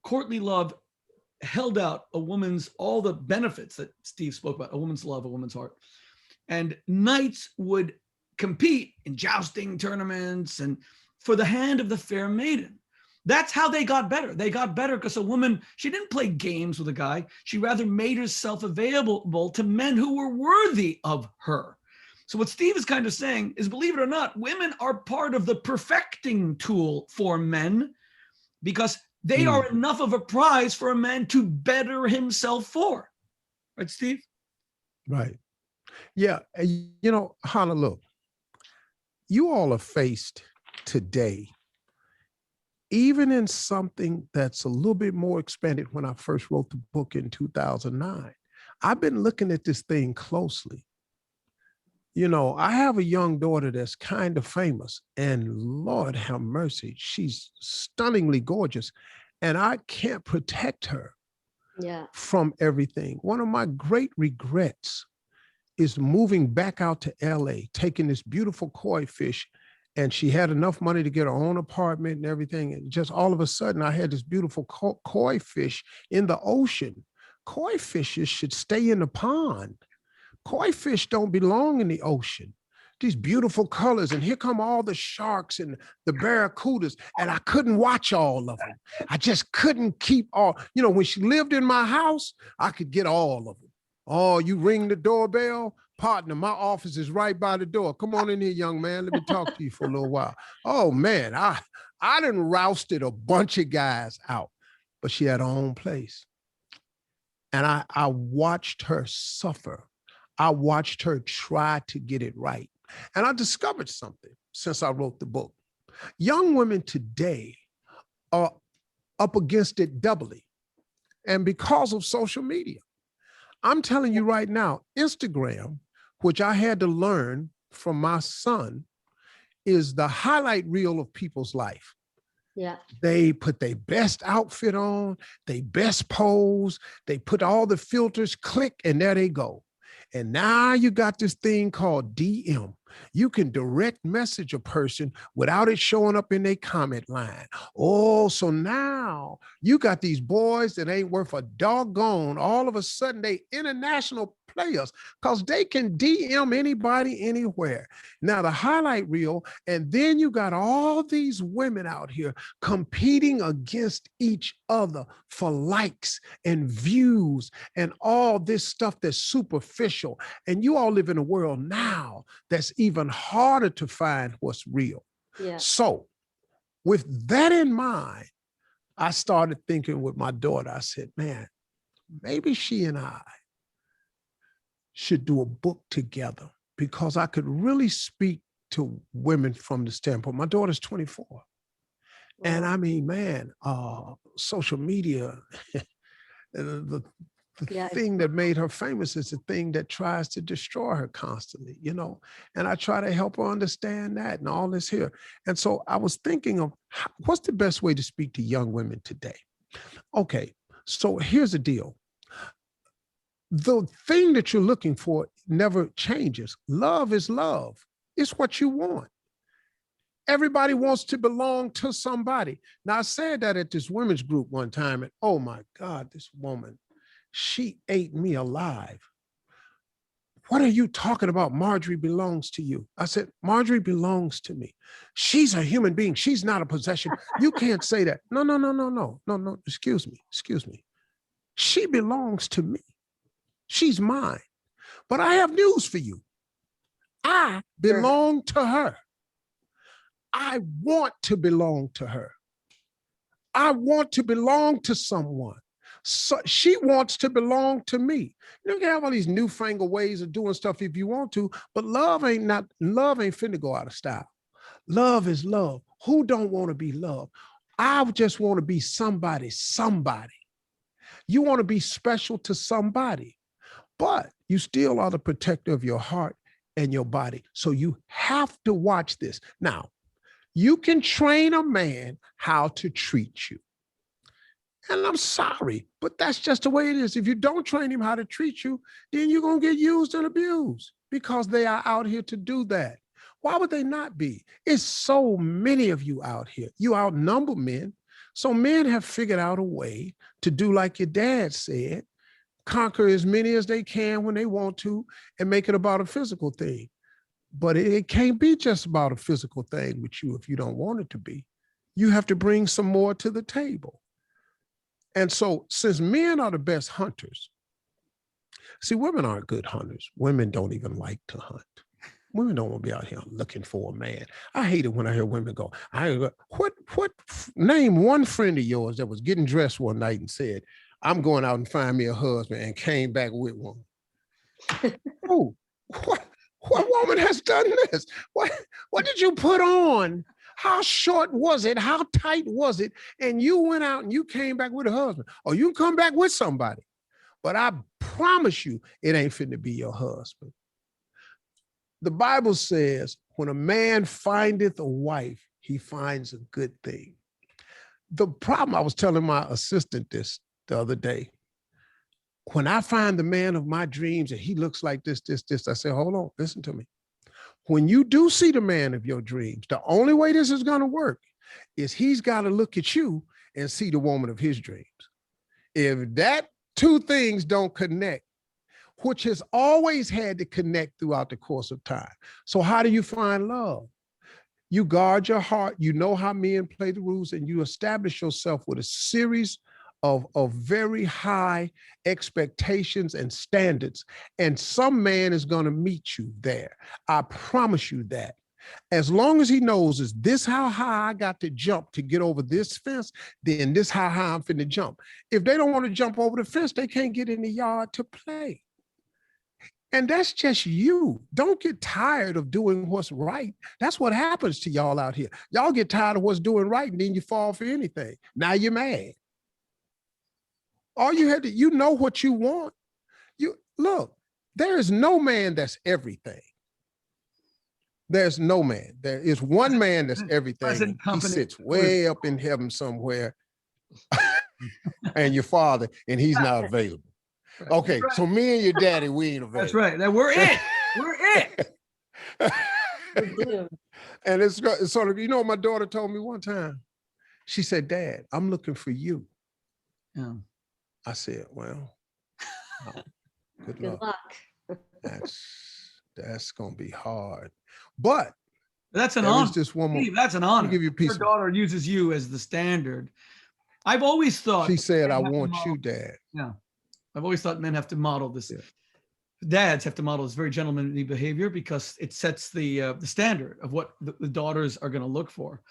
courtly love held out a woman's, all the benefits that Steve spoke about, a woman's love, a woman's heart. And knights would compete in jousting tournaments and for the hand of the fair maiden. That's how they got better. They got better because a woman, she didn't play games with a guy. She rather made herself available to men who were worthy of her. So what Steve is kind of saying is, believe it or not, women are part of the perfecting tool for men, because they are enough of a prize for a man to better himself for. Right, Steve? Right. Yeah. Hannah, look, you all are faced today, even in something that's a little bit more expanded. When I first wrote the book in 2009, I've been looking at this thing closely. You know, I have a young daughter that's kind of famous, and Lord have mercy, she's stunningly gorgeous, and I can't protect her Yeah. from everything. One of my great regrets is moving back out to LA, taking this beautiful koi fish, and she had enough money to get her own apartment and everything. And just all of a sudden, I had this beautiful koi fish in the ocean. Koi fishes should stay in the pond. Koi fish don't belong in the ocean. These beautiful colors, and here come all the sharks and the barracudas, and I couldn't watch all of them. I just couldn't keep all, you know, when she lived in my house, I could get all of them. Oh, you ring the doorbell, partner, my office is right by the door. Come on in here, young man. Let me talk to you for a little while. Oh man, I done rousted a bunch of guys out, but she had her own place. And I watched her suffer. I watched her try to get it right. And I discovered something since I wrote the book. Young women today are up against it doubly. And because of social media, I'm telling you right now, Instagram, which I had to learn from my son, is the highlight reel of people's life. Yeah. They put their best outfit on, their best pose, they put all the filters, click, and there they go. And now you got this thing called DM. You can direct message a person without it showing up in their comment line. Oh, so now you got these boys that ain't worth a doggone. All of a sudden, they international players because they can DM anybody anywhere. Now, the highlight reel, and then you got all these women out here competing against each other for likes and views and all this stuff that's superficial. And you all live in a world now that's even harder to find what's real. Yeah. So with that in mind, I started thinking with my daughter, I said, man, maybe she and I should do a book together because I could really speak to women from the standpoint. My daughter's 24. Wow. And I mean, man, social media, the thing that made her famous is the thing that tries to destroy her constantly, you know, and I try to help her understand that and all this here. And so I was thinking of what's the best way to speak to young women today? Okay, so here's the deal. The thing that you're looking for never changes. Love is love. It's what you want. Everybody wants to belong to somebody. Now, I said that at this women's group one time, and oh my God, this woman, she ate me alive. What are you talking about? Marjorie belongs to you. I said, Marjorie belongs to me. She's a human being. She's not a possession. You can't say that. No. Excuse me. She belongs to me. She's mine. But I have news for you. I belong to her. I want to belong to her. I want to belong to someone. So she wants to belong to me. You can have all these newfangled ways of doing stuff if you want to, but love ain't finna go out of style. Love is love. Who don't want to be loved? I just want to be somebody. You want to be special to somebody, but you still are the protector of your heart and your body. So you have to watch this. Now, you can train a man how to treat you. And I'm sorry, but that's just the way it is. If you don't train him how to treat you, then you're going to get used and abused because they are out here to do that. Why would they not be? It's so many of you out here. You outnumber men. So men have figured out a way to do like your dad said, conquer as many as they can when they want to and make it about a physical thing. But it can't be just about a physical thing with you if you don't want it to be. You have to bring some more to the table. And so since men are the best hunters, see, women aren't good hunters. Women don't even like to hunt. Women don't want to be out here looking for a man. I hate it when I hear women go, name one friend of yours that was getting dressed one night and said, I'm going out and find me a husband and came back with one. Oh, what woman has done this? What did you put on? How short was it? How tight was it? And you went out and you came back with a husband, or you come back with somebody. But I promise you, it ain't finna be your husband. The Bible says, when a man findeth a wife, he finds a good thing. The problem, I was telling my assistant this the other day, when I find the man of my dreams and he looks like this, I say, hold on, listen to me. When you do see the man of your dreams, the only way this is going to work is he's got to look at you and see the woman of his dreams. If that two things don't connect, which has always had to connect throughout the course of time. So how do you find love? You guard your heart, you know how men play the rules, and you establish yourself with a series of very high expectations and standards. And some man is going to meet you there. I promise you that. As long as he knows, is this how high I got to jump to get over this fence, then this how high I'm finna jump. If they don't want to jump over the fence, they can't get in the yard to play. And that's just you. Don't get tired of doing what's right. That's what happens to y'all out here. Y'all get tired of what's doing right, and then you fall for anything. Now you're mad. All you had to, you know what you want. You look, there is no man that's everything. There's no man. There is one man that's everything. He sits way up in heaven somewhere, and your father, and he's not available. Okay, right. So me and your daddy, we ain't available. That's right. Now we're it. We're it. And it's sort of, you know, my daughter told me one time. She said, "Dad, I'm looking for you." Yeah. I said, "Well, good luck. That's gonna be hard." But that's an honor. Just one more. Steve, that's an honor. Give you a piece. Your daughter uses you as the standard. I've always thought. She said, "I want you, Dad." Yeah. I've always thought men have to model this. Yeah. Dads have to model this very gentlemanly behavior because it sets the standard of what the daughters are going to look for.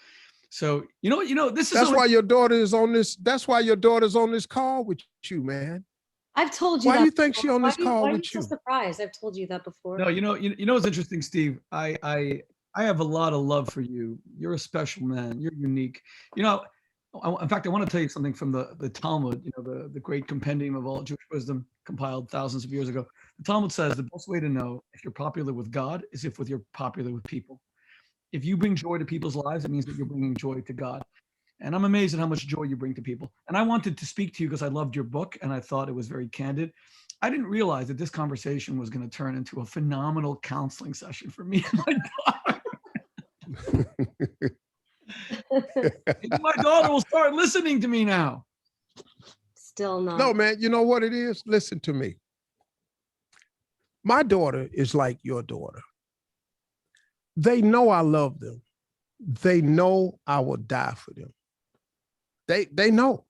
So this is. That's why your daughter is on this. That's why your daughter's on this call with you, man. I've told you. Why do you think she's on this call with you? Why are you so surprised? I've told you that before. No, you know what's interesting, Steve. I have a lot of love for you. You're a special man. You're unique. In fact, I want to tell you something from the Talmud, the great compendium of all Jewish wisdom compiled thousands of years ago. The Talmud says the best way to know if you're popular with God is if you're popular with people. If you bring joy to people's lives, it means that you're bringing joy to God. And I'm amazed at how much joy you bring to people. And I wanted to speak to you because I loved your book and I thought it was very candid. I didn't realize that this conversation was going to turn into a phenomenal counseling session for me and my daughter. My daughter will start listening to me now. Still not. No, man, you know what it is? Listen to me. My daughter is like your daughter. They know I love them. They know I will die for them. They know.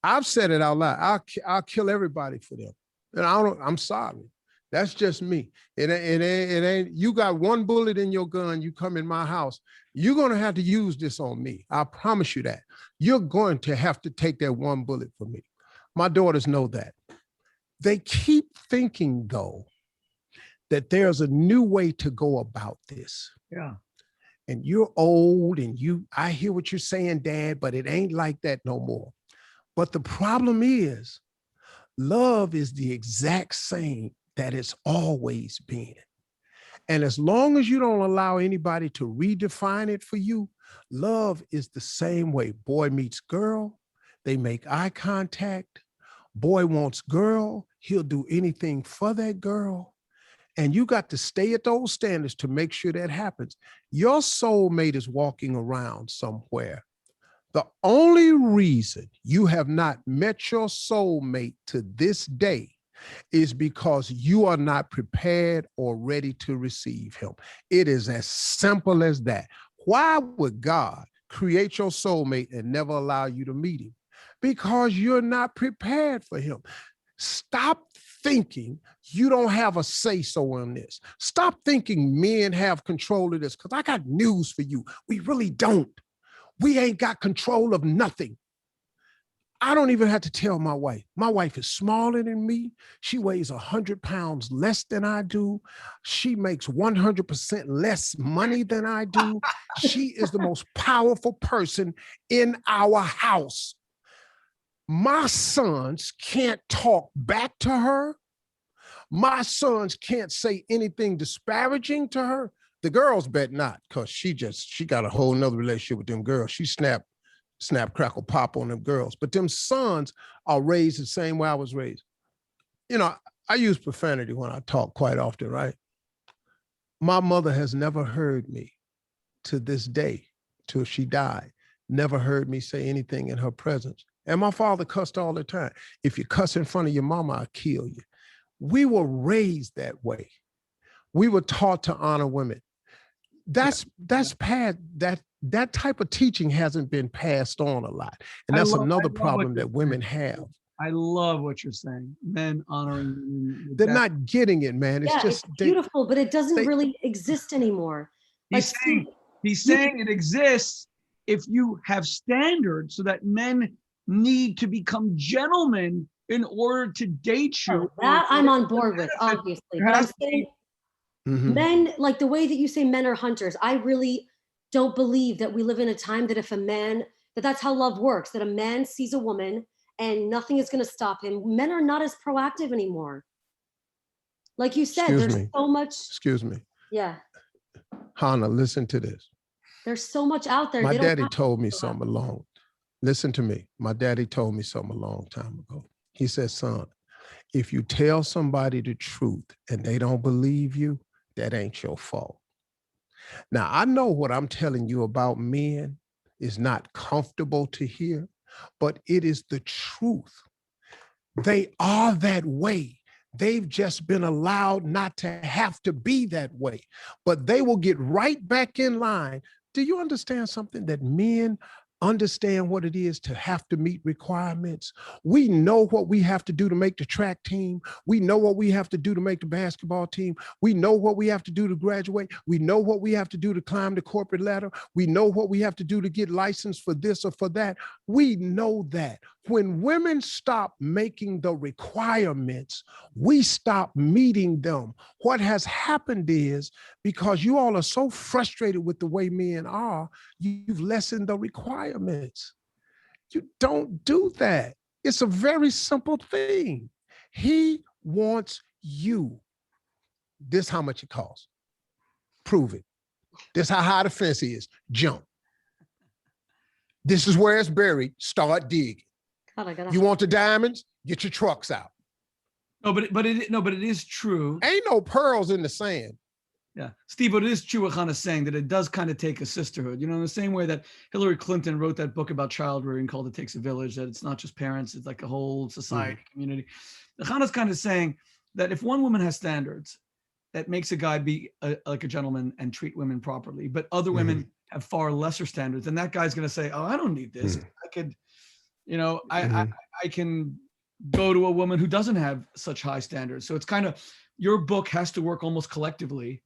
I've said it out loud. I'll kill everybody for them. And I'm sorry. That's just me. It ain't, you got one bullet in your gun, you come in my house, you're going to have to use this on me. I promise you that. You're going to have to take that one bullet for me. My daughters know that. They keep thinking, though, that there's a new way to go about this. Yeah. And you're old and I hear what you're saying, Dad, but it ain't like that no more. But the problem is, love is the exact same that it's always been. And as long as you don't allow anybody to redefine it for you, love is the same way. Boy meets girl, they make eye contact. Boy wants girl, he'll do anything for that girl. And you got to stay at those standards to make sure that happens. Your soulmate is walking around somewhere. The only reason you have not met your soulmate to this day is because you are not prepared or ready to receive him. It is as simple as that. Why would God create your soulmate and never allow you to meet him? Because you're not prepared for him. Stop thinking you don't have a say-so in this. Stop thinking men have control of this, because I got news for you. We really don't. We ain't got control of nothing. I don't even have to tell my wife. My wife is smaller than me. She weighs 100 pounds less than I do. She makes 100% less money than I do. She is the most powerful person in our house. My sons can't talk back to her. My sons can't say anything disparaging to her. The girls bet not, because she got a whole nother relationship with them girls. She snap, crackle, pop on them girls. But them sons are raised the same way I was raised. You know, I use profanity when I talk quite often, right? My mother has never heard me to this day, till she died, never heard me say anything in her presence. And my father cussed all the time. If you cuss in front of your mama, I'll kill you. We were raised that way. We were taught to honor women. That's past, that type of teaching hasn't been passed on a lot. And that's another problem that women have. I love what you're saying. Men honoring women. They're not getting it, man. It's just it's beautiful, but it doesn't really exist anymore. He's saying it exists if you have standards, so that men need to become gentlemen in order to date you. That I'm on board with, obviously. But I'm saying men, like the way that you say men are hunters, I really don't believe that we live in a time that if a man, that's how love works, that a man sees a woman and nothing is going to stop him. Men are not as proactive anymore. Like you said, there's so much. Excuse me. Yeah. Hannah, listen to this. There's so much out there. My daddy told me something listen to me. My daddy told me something a long time ago. He said, son, if you tell somebody the truth and they don't believe you, that ain't your fault. Now, I know what I'm telling you about men is not comfortable to hear, but it is the truth. They are that way. They've just been allowed not to have to be that way, but they will get right back in line. Do you understand something? That men understand what it is to have to meet requirements. We know what we have to do to make the track team. We know what we have to do to make the basketball team. We know what we have to do to graduate. We know what we have to do to climb the corporate ladder. We know what we have to do to get licensed for this or for that. We know that. When women stop making the requirements, we stop meeting them. What has happened is, because you all are so frustrated with the way men are, you've lessened the requirements. You don't do that. It's a very simple thing. He wants you. This how much it costs. Prove it. This how high the fence is. Jump. This is where it's buried. Start digging. You want the diamonds? Get your trucks out. No, but it is true. Ain't no pearls in the sand. Yeah, Steve, but it is true what Hannah's saying, that it does kind of take a sisterhood. You know, in the same way that Hillary Clinton wrote that book about child rearing called It Takes a Village, that it's not just parents, it's like a whole society, community. Hannah's kind of saying that if one woman has standards, that makes a guy be like a gentleman and treat women properly, but other women have far lesser standards, and that guy's going to say, oh, I don't need this. I could, you know, I can go to a woman who doesn't have such high standards. So it's kind of, your book has to work almost collectively,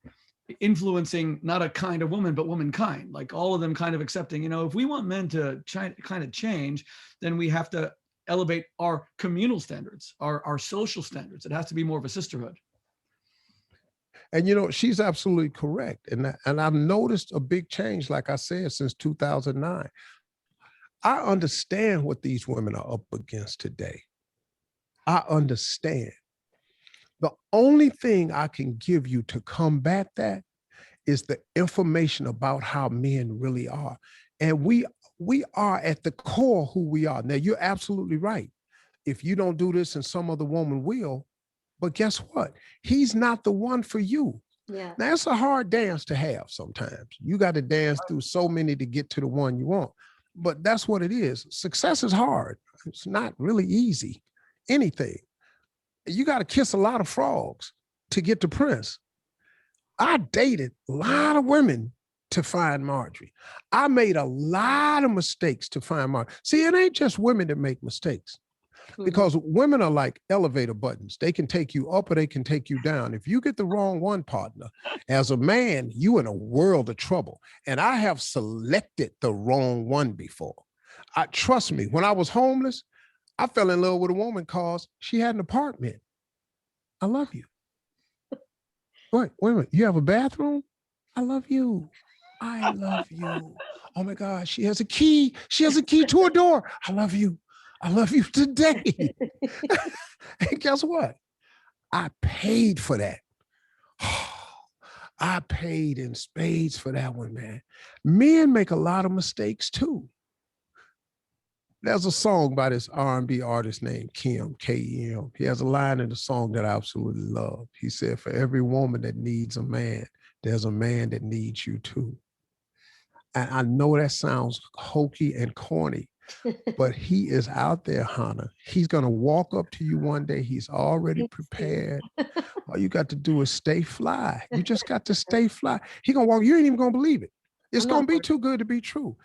influencing not a kind of woman, but womankind, like all of them kind of accepting, you know, if we want men to kind of change, then we have to elevate our communal standards, our social standards. It has to be more of a sisterhood. And, you know, she's absolutely correct. And I've noticed a big change, like I said, since 2009. I understand what these women are up against today. I understand. The only thing I can give you to combat that is the information about how men really are. And we are at the core who we are. Now, you're absolutely right. If you don't do this and some other woman will, but guess what? He's not the one for you. Yeah. Now, it's a hard dance to have sometimes. You got to dance through so many to get to the one you want. But that's what it is. Success is hard. It's not really easy. Anything. You got to kiss a lot of frogs to get to Prince. I dated a lot of women to find Marjorie. I made a lot of mistakes to find Marjorie. See, it ain't just women that make mistakes, because women are like elevator buttons. They can take you up or they can take you down. If you get the wrong one, partner, as a man, you in a world of trouble. And I have selected the wrong one before. Trust me, when I was homeless, I fell in love with a woman because she had an apartment. I love you. Wait a minute. You have a bathroom? I love you. I love you. Oh my God, she has a key. She has a key to a door. I love you. I love you today. And guess what? I paid for that. I paid in spades for that one, man. Men make a lot of mistakes too. There's a song by this R&B artist named Kim, K-E-M. He has a line in the song that I absolutely love. He said, for every woman that needs a man, there's a man that needs you too. And I know that sounds hokey and corny, but he is out there, Hannah. He's going to walk up to you one day. He's already prepared. All you got to do is stay fly. You just got to stay fly. He's going to walk. You ain't even going to believe it. It's going to be too good to be true.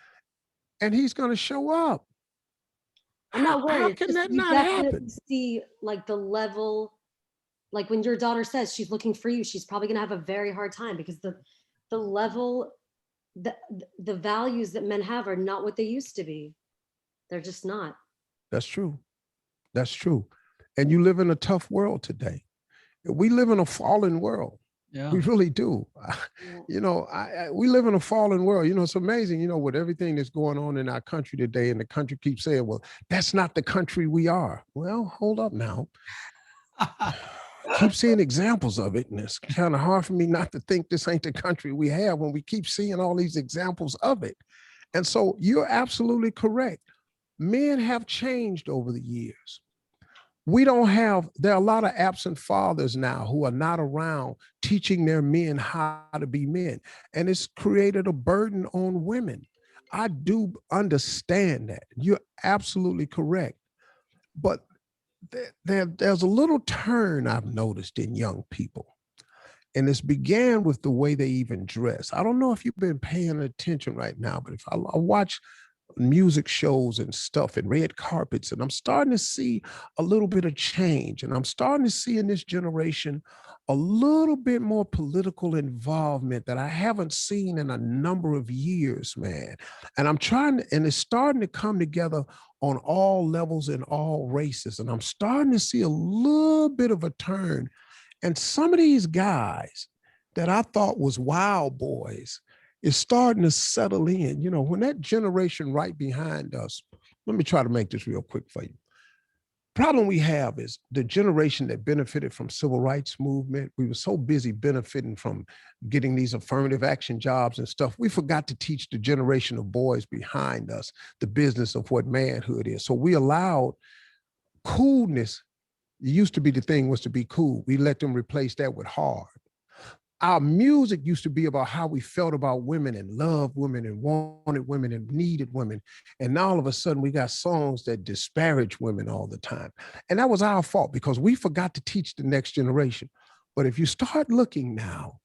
And he's going to show up. I'm not worried. How can that not happen? See, like the level, like when your daughter says she's looking for you, she's probably going to have a very hard time because the level, the values that men have are not what they used to be. They're just not. that's true. And you live in a tough world today. We live in a fallen world. Yeah. We really do. We live in a fallen world. It's amazing, with everything that's going on in our country today, and the country keeps saying, well, that's not the country we are. Well, hold up now. Keep seeing examples of it, and it's kind of hard for me not to think this ain't the country we have when we keep seeing all these examples of it. And so you're absolutely correct. Men have changed over the years. There are a lot of absent fathers now who are not around teaching their men how to be men. And it's created a burden on women. I do understand that. You're absolutely correct. But there's a little turn I've noticed in young people. And it's began with the way they even dress. I don't know if you've been paying attention right now, but if I watch music shows and stuff and red carpets, and I'm starting to see a little bit of change. And I'm starting to see in this generation a little bit more political involvement that I haven't seen in a number of years, man. And it's starting to come together on all levels and all races. And I'm starting to see a little bit of a turn. And some of these guys that I thought was wild boys is starting to settle in. When that generation right behind us, let me try to make this real quick for you. Problem we have is the generation that benefited from civil rights movement. We were so busy benefiting from getting these affirmative action jobs and stuff. We forgot to teach the generation of boys behind us the business of what manhood is. So we allowed coolness. It used to be the thing was to be cool. We let them replace that with hard. Our music used to be about how we felt about women and loved women and wanted women and needed women. And now all of a sudden we got songs that disparage women all the time. And that was our fault because we forgot to teach the next generation. But if you start looking now,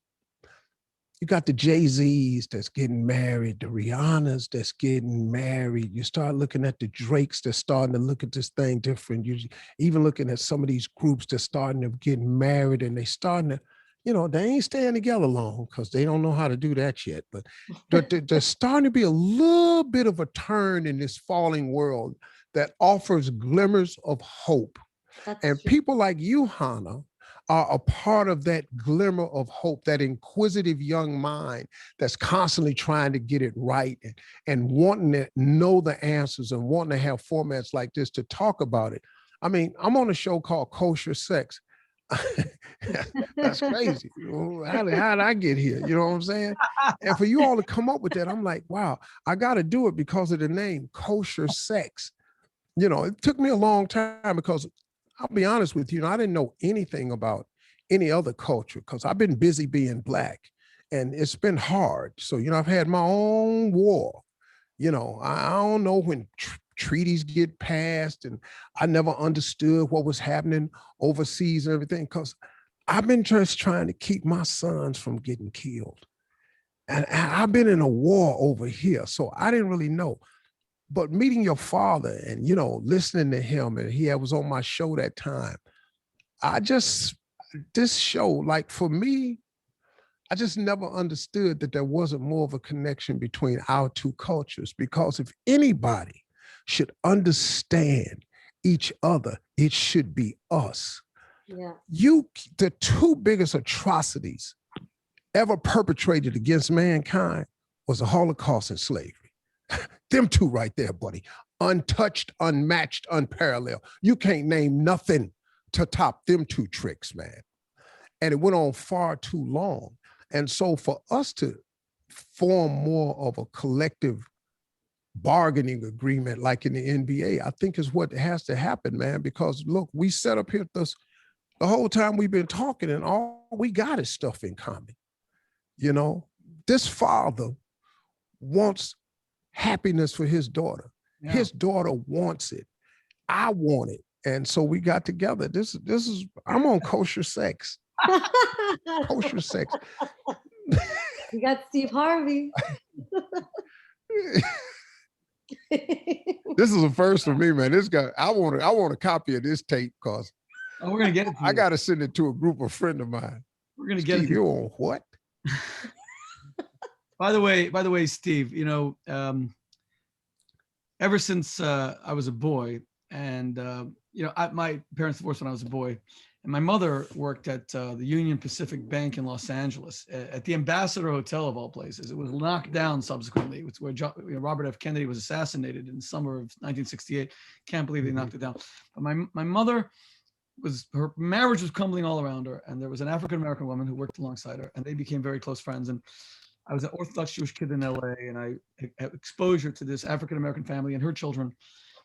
you got the Jay-Z's that's getting married, the Rihanna's that's getting married. You start looking at the Drakes that's starting to look at this thing different. You even looking at some of these groups that's starting to get married, and they starting to, they ain't staying together long because they don't know how to do that yet. But there's starting to be a little bit of a turn in this falling world that offers glimmers of hope. And people like you, Hannah, are a part of that glimmer of hope, that inquisitive young mind that's constantly trying to get it right and wanting to know the answers and wanting to have formats like this to talk about it. I mean, I'm on a show called Kosher Sex. That's crazy. How did I get here? You know what I'm saying? And for you all to come up with that, I'm like, wow, I got to do it because of the name Kosher Sex. It took me a long time because I'll be honest with you, I didn't know anything about any other culture because I've been busy being Black, and it's been hard. So, I've had my own war. I don't know when treaties get passed, and I never understood what was happening overseas and everything because I've been just trying to keep my sons from getting killed. And I've been in a war over here, so I didn't really know. But meeting your father and, listening to him, and he was on my show that time, this show, like for me, I just never understood that there wasn't more of a connection between our two cultures, because if anybody should understand each other, it should be us. Yeah. The two biggest atrocities ever perpetrated against mankind was the Holocaust and slavery. Them two right there, buddy. Untouched, unmatched, unparalleled. You can't name nothing to top them two tricks, man. And it went on far too long. And so for us to form more of a collective bargaining agreement like in the NBA, I think is what has to happen, man, because look, we set up here the whole time we've been talking and all we got is stuff in common. You know, this father wants happiness for his daughter. Yeah. His daughter wants it. I want it. And so we got together. This is, I'm on Kosher Sex. Kosher Sex. You got Steve Harvey. This is a first for me, man. This guy, I want a copy of this tape because we're gonna get it. I got to send it to a group of friends of mine. We're gonna get it. You on what? By the way, Steve, you know, ever since I was a boy, and you know, my parents divorced when I was a boy, and my mother worked at the Union Pacific Bank in Los Angeles at the Ambassador Hotel of all places. It was knocked down subsequently. It's where Robert F. Kennedy was assassinated in the summer of 1968. Can't believe they knocked it down. But my mother her marriage was crumbling all around her, and there was an African American woman who worked alongside her, and they became very close friends. And I was an Orthodox Jewish kid in LA, and I had exposure to this African American family and her children.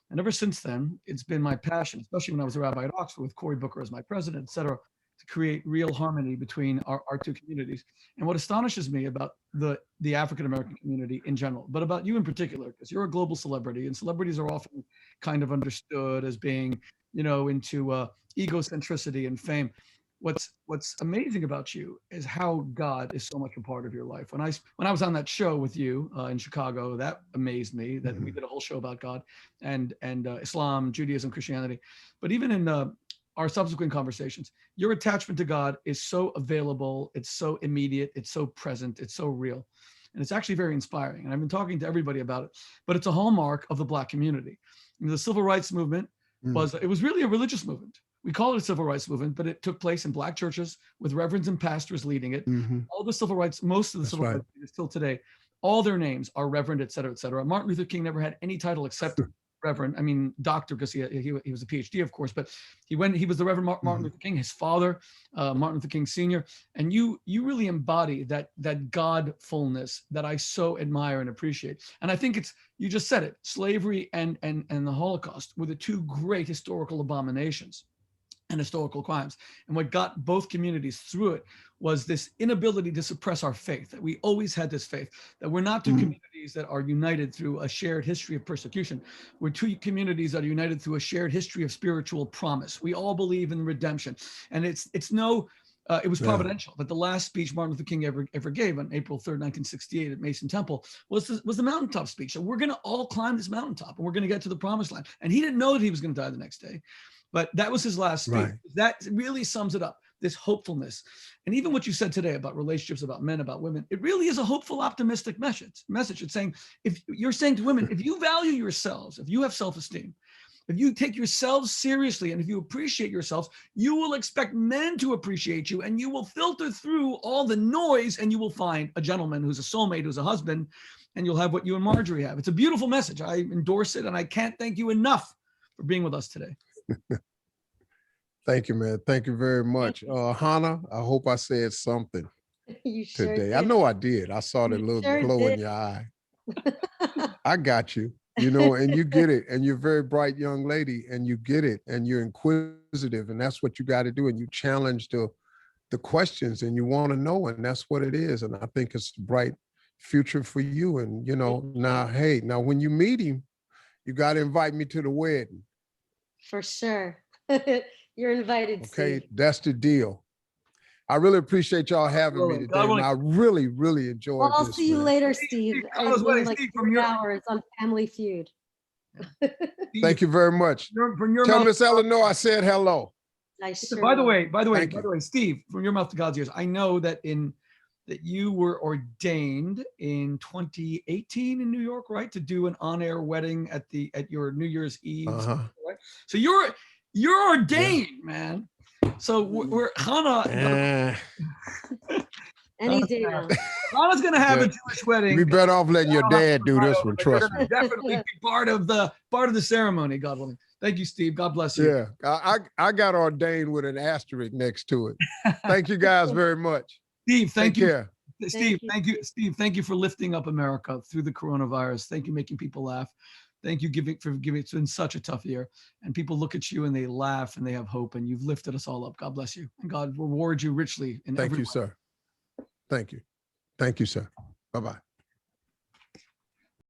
And ever since then, it's been my passion, especially when I was a rabbi at Oxford with Cory Booker as my president, et cetera, to create real harmony between our two communities. And what astonishes me about the African American community in general, but about you in particular, because you're a global celebrity, and celebrities are often kind of understood as being, you know, into egocentricity and fame. What's amazing about you is how God is so much a part of your life. When I was on that show with you in Chicago, that amazed me that we did a whole show about God and Islam, Judaism, Christianity. But even in our subsequent conversations, your attachment to God is so available, it's so immediate, it's so present, it's so real. And it's actually very inspiring. And I've been talking to everybody about it, but it's a hallmark of the Black community. I mean, the civil rights movement it was really a religious movement. We call it a civil rights movement, but it took place in Black churches with reverends and pastors leading it. All the civil rights, most of the civil rights still today, all their names are reverend, et cetera, et cetera. Martin Luther King never had any title except reverend. I mean, doctor, because he was a PhD, of course, but he was the Reverend Martin Luther King, his father, Martin Luther King Sr. And you really embody that Godfulness that I so admire and appreciate. And I think you just said it, slavery and the Holocaust were the two great historical abominations and historical crimes. And what got both communities through it was this inability to suppress our faith, that we always had this faith, that we're not two communities that are united through a shared history of persecution. We're two communities that are united through a shared history of spiritual promise. We all believe in redemption. And it was providential that the last speech Martin Luther King ever gave on April 3rd, 1968 at Mason Temple was the mountaintop speech. So we're going to all climb this mountaintop and we're going to get to the promised land. And he didn't know that he was going to die the next day. But that was his last speech. Right. That really sums it up, this hopefulness. And even what you said today about relationships, about men, about women, it really is a hopeful, optimistic message. It's saying, if you're saying to women, if you value yourselves, if you have self-esteem, if you take yourselves seriously, and if you appreciate yourselves, you will expect men to appreciate you, and you will filter through all the noise, and you will find a gentleman who's a soulmate, who's a husband, and you'll have what you and Marjorie have. It's a beautiful message. I endorse it, and I can't thank you enough for being with us today. Thank you, man. Thank you very much. Hannah, I hope I said something you sure today. Did. I know I did. I saw the little glow in your eye. I got you, and you get it. And you're a very bright young lady, and you get it, and you're inquisitive, and that's what you got to do. And you challenge the questions, and you want to know, and that's what it is. And I think it's a bright future for you. And, now when you meet him, you got to invite me to the wedding. For sure. You're invited. Okay, Steve. That's the deal. I really appreciate y'all having me today. And I really, really enjoyed this. I'll see you later, Steve. It's been like 3 hours on Family Feud. Thank you very much. Tell Miss Eleanor I said hello. I sure by the way, Steve, from your mouth to God's ears, I know that you were ordained in 2018 in New York, right, to do an on-air wedding at your New Year's Eve. Right? So you're ordained, man. So we're Hannah. Any day now. Hannah's gonna have a Jewish wedding. We better off letting your dad do this one. Trust me. Definitely be part of the ceremony, God willing. Thank you, Steve. God bless you. Yeah, I got ordained with an asterisk next to it. Thank you guys very much. Steve, thank Take you. care. Steve, thank you. Steve, thank you for lifting up America through the coronavirus. Thank you, making people laugh. Thank you for giving. It's been such a tough year, and people look at you and they laugh and they have hope, and you've lifted us all up. God bless you, and God reward you richly. Thank you, sir. Thank you. Thank you, sir. Bye-bye.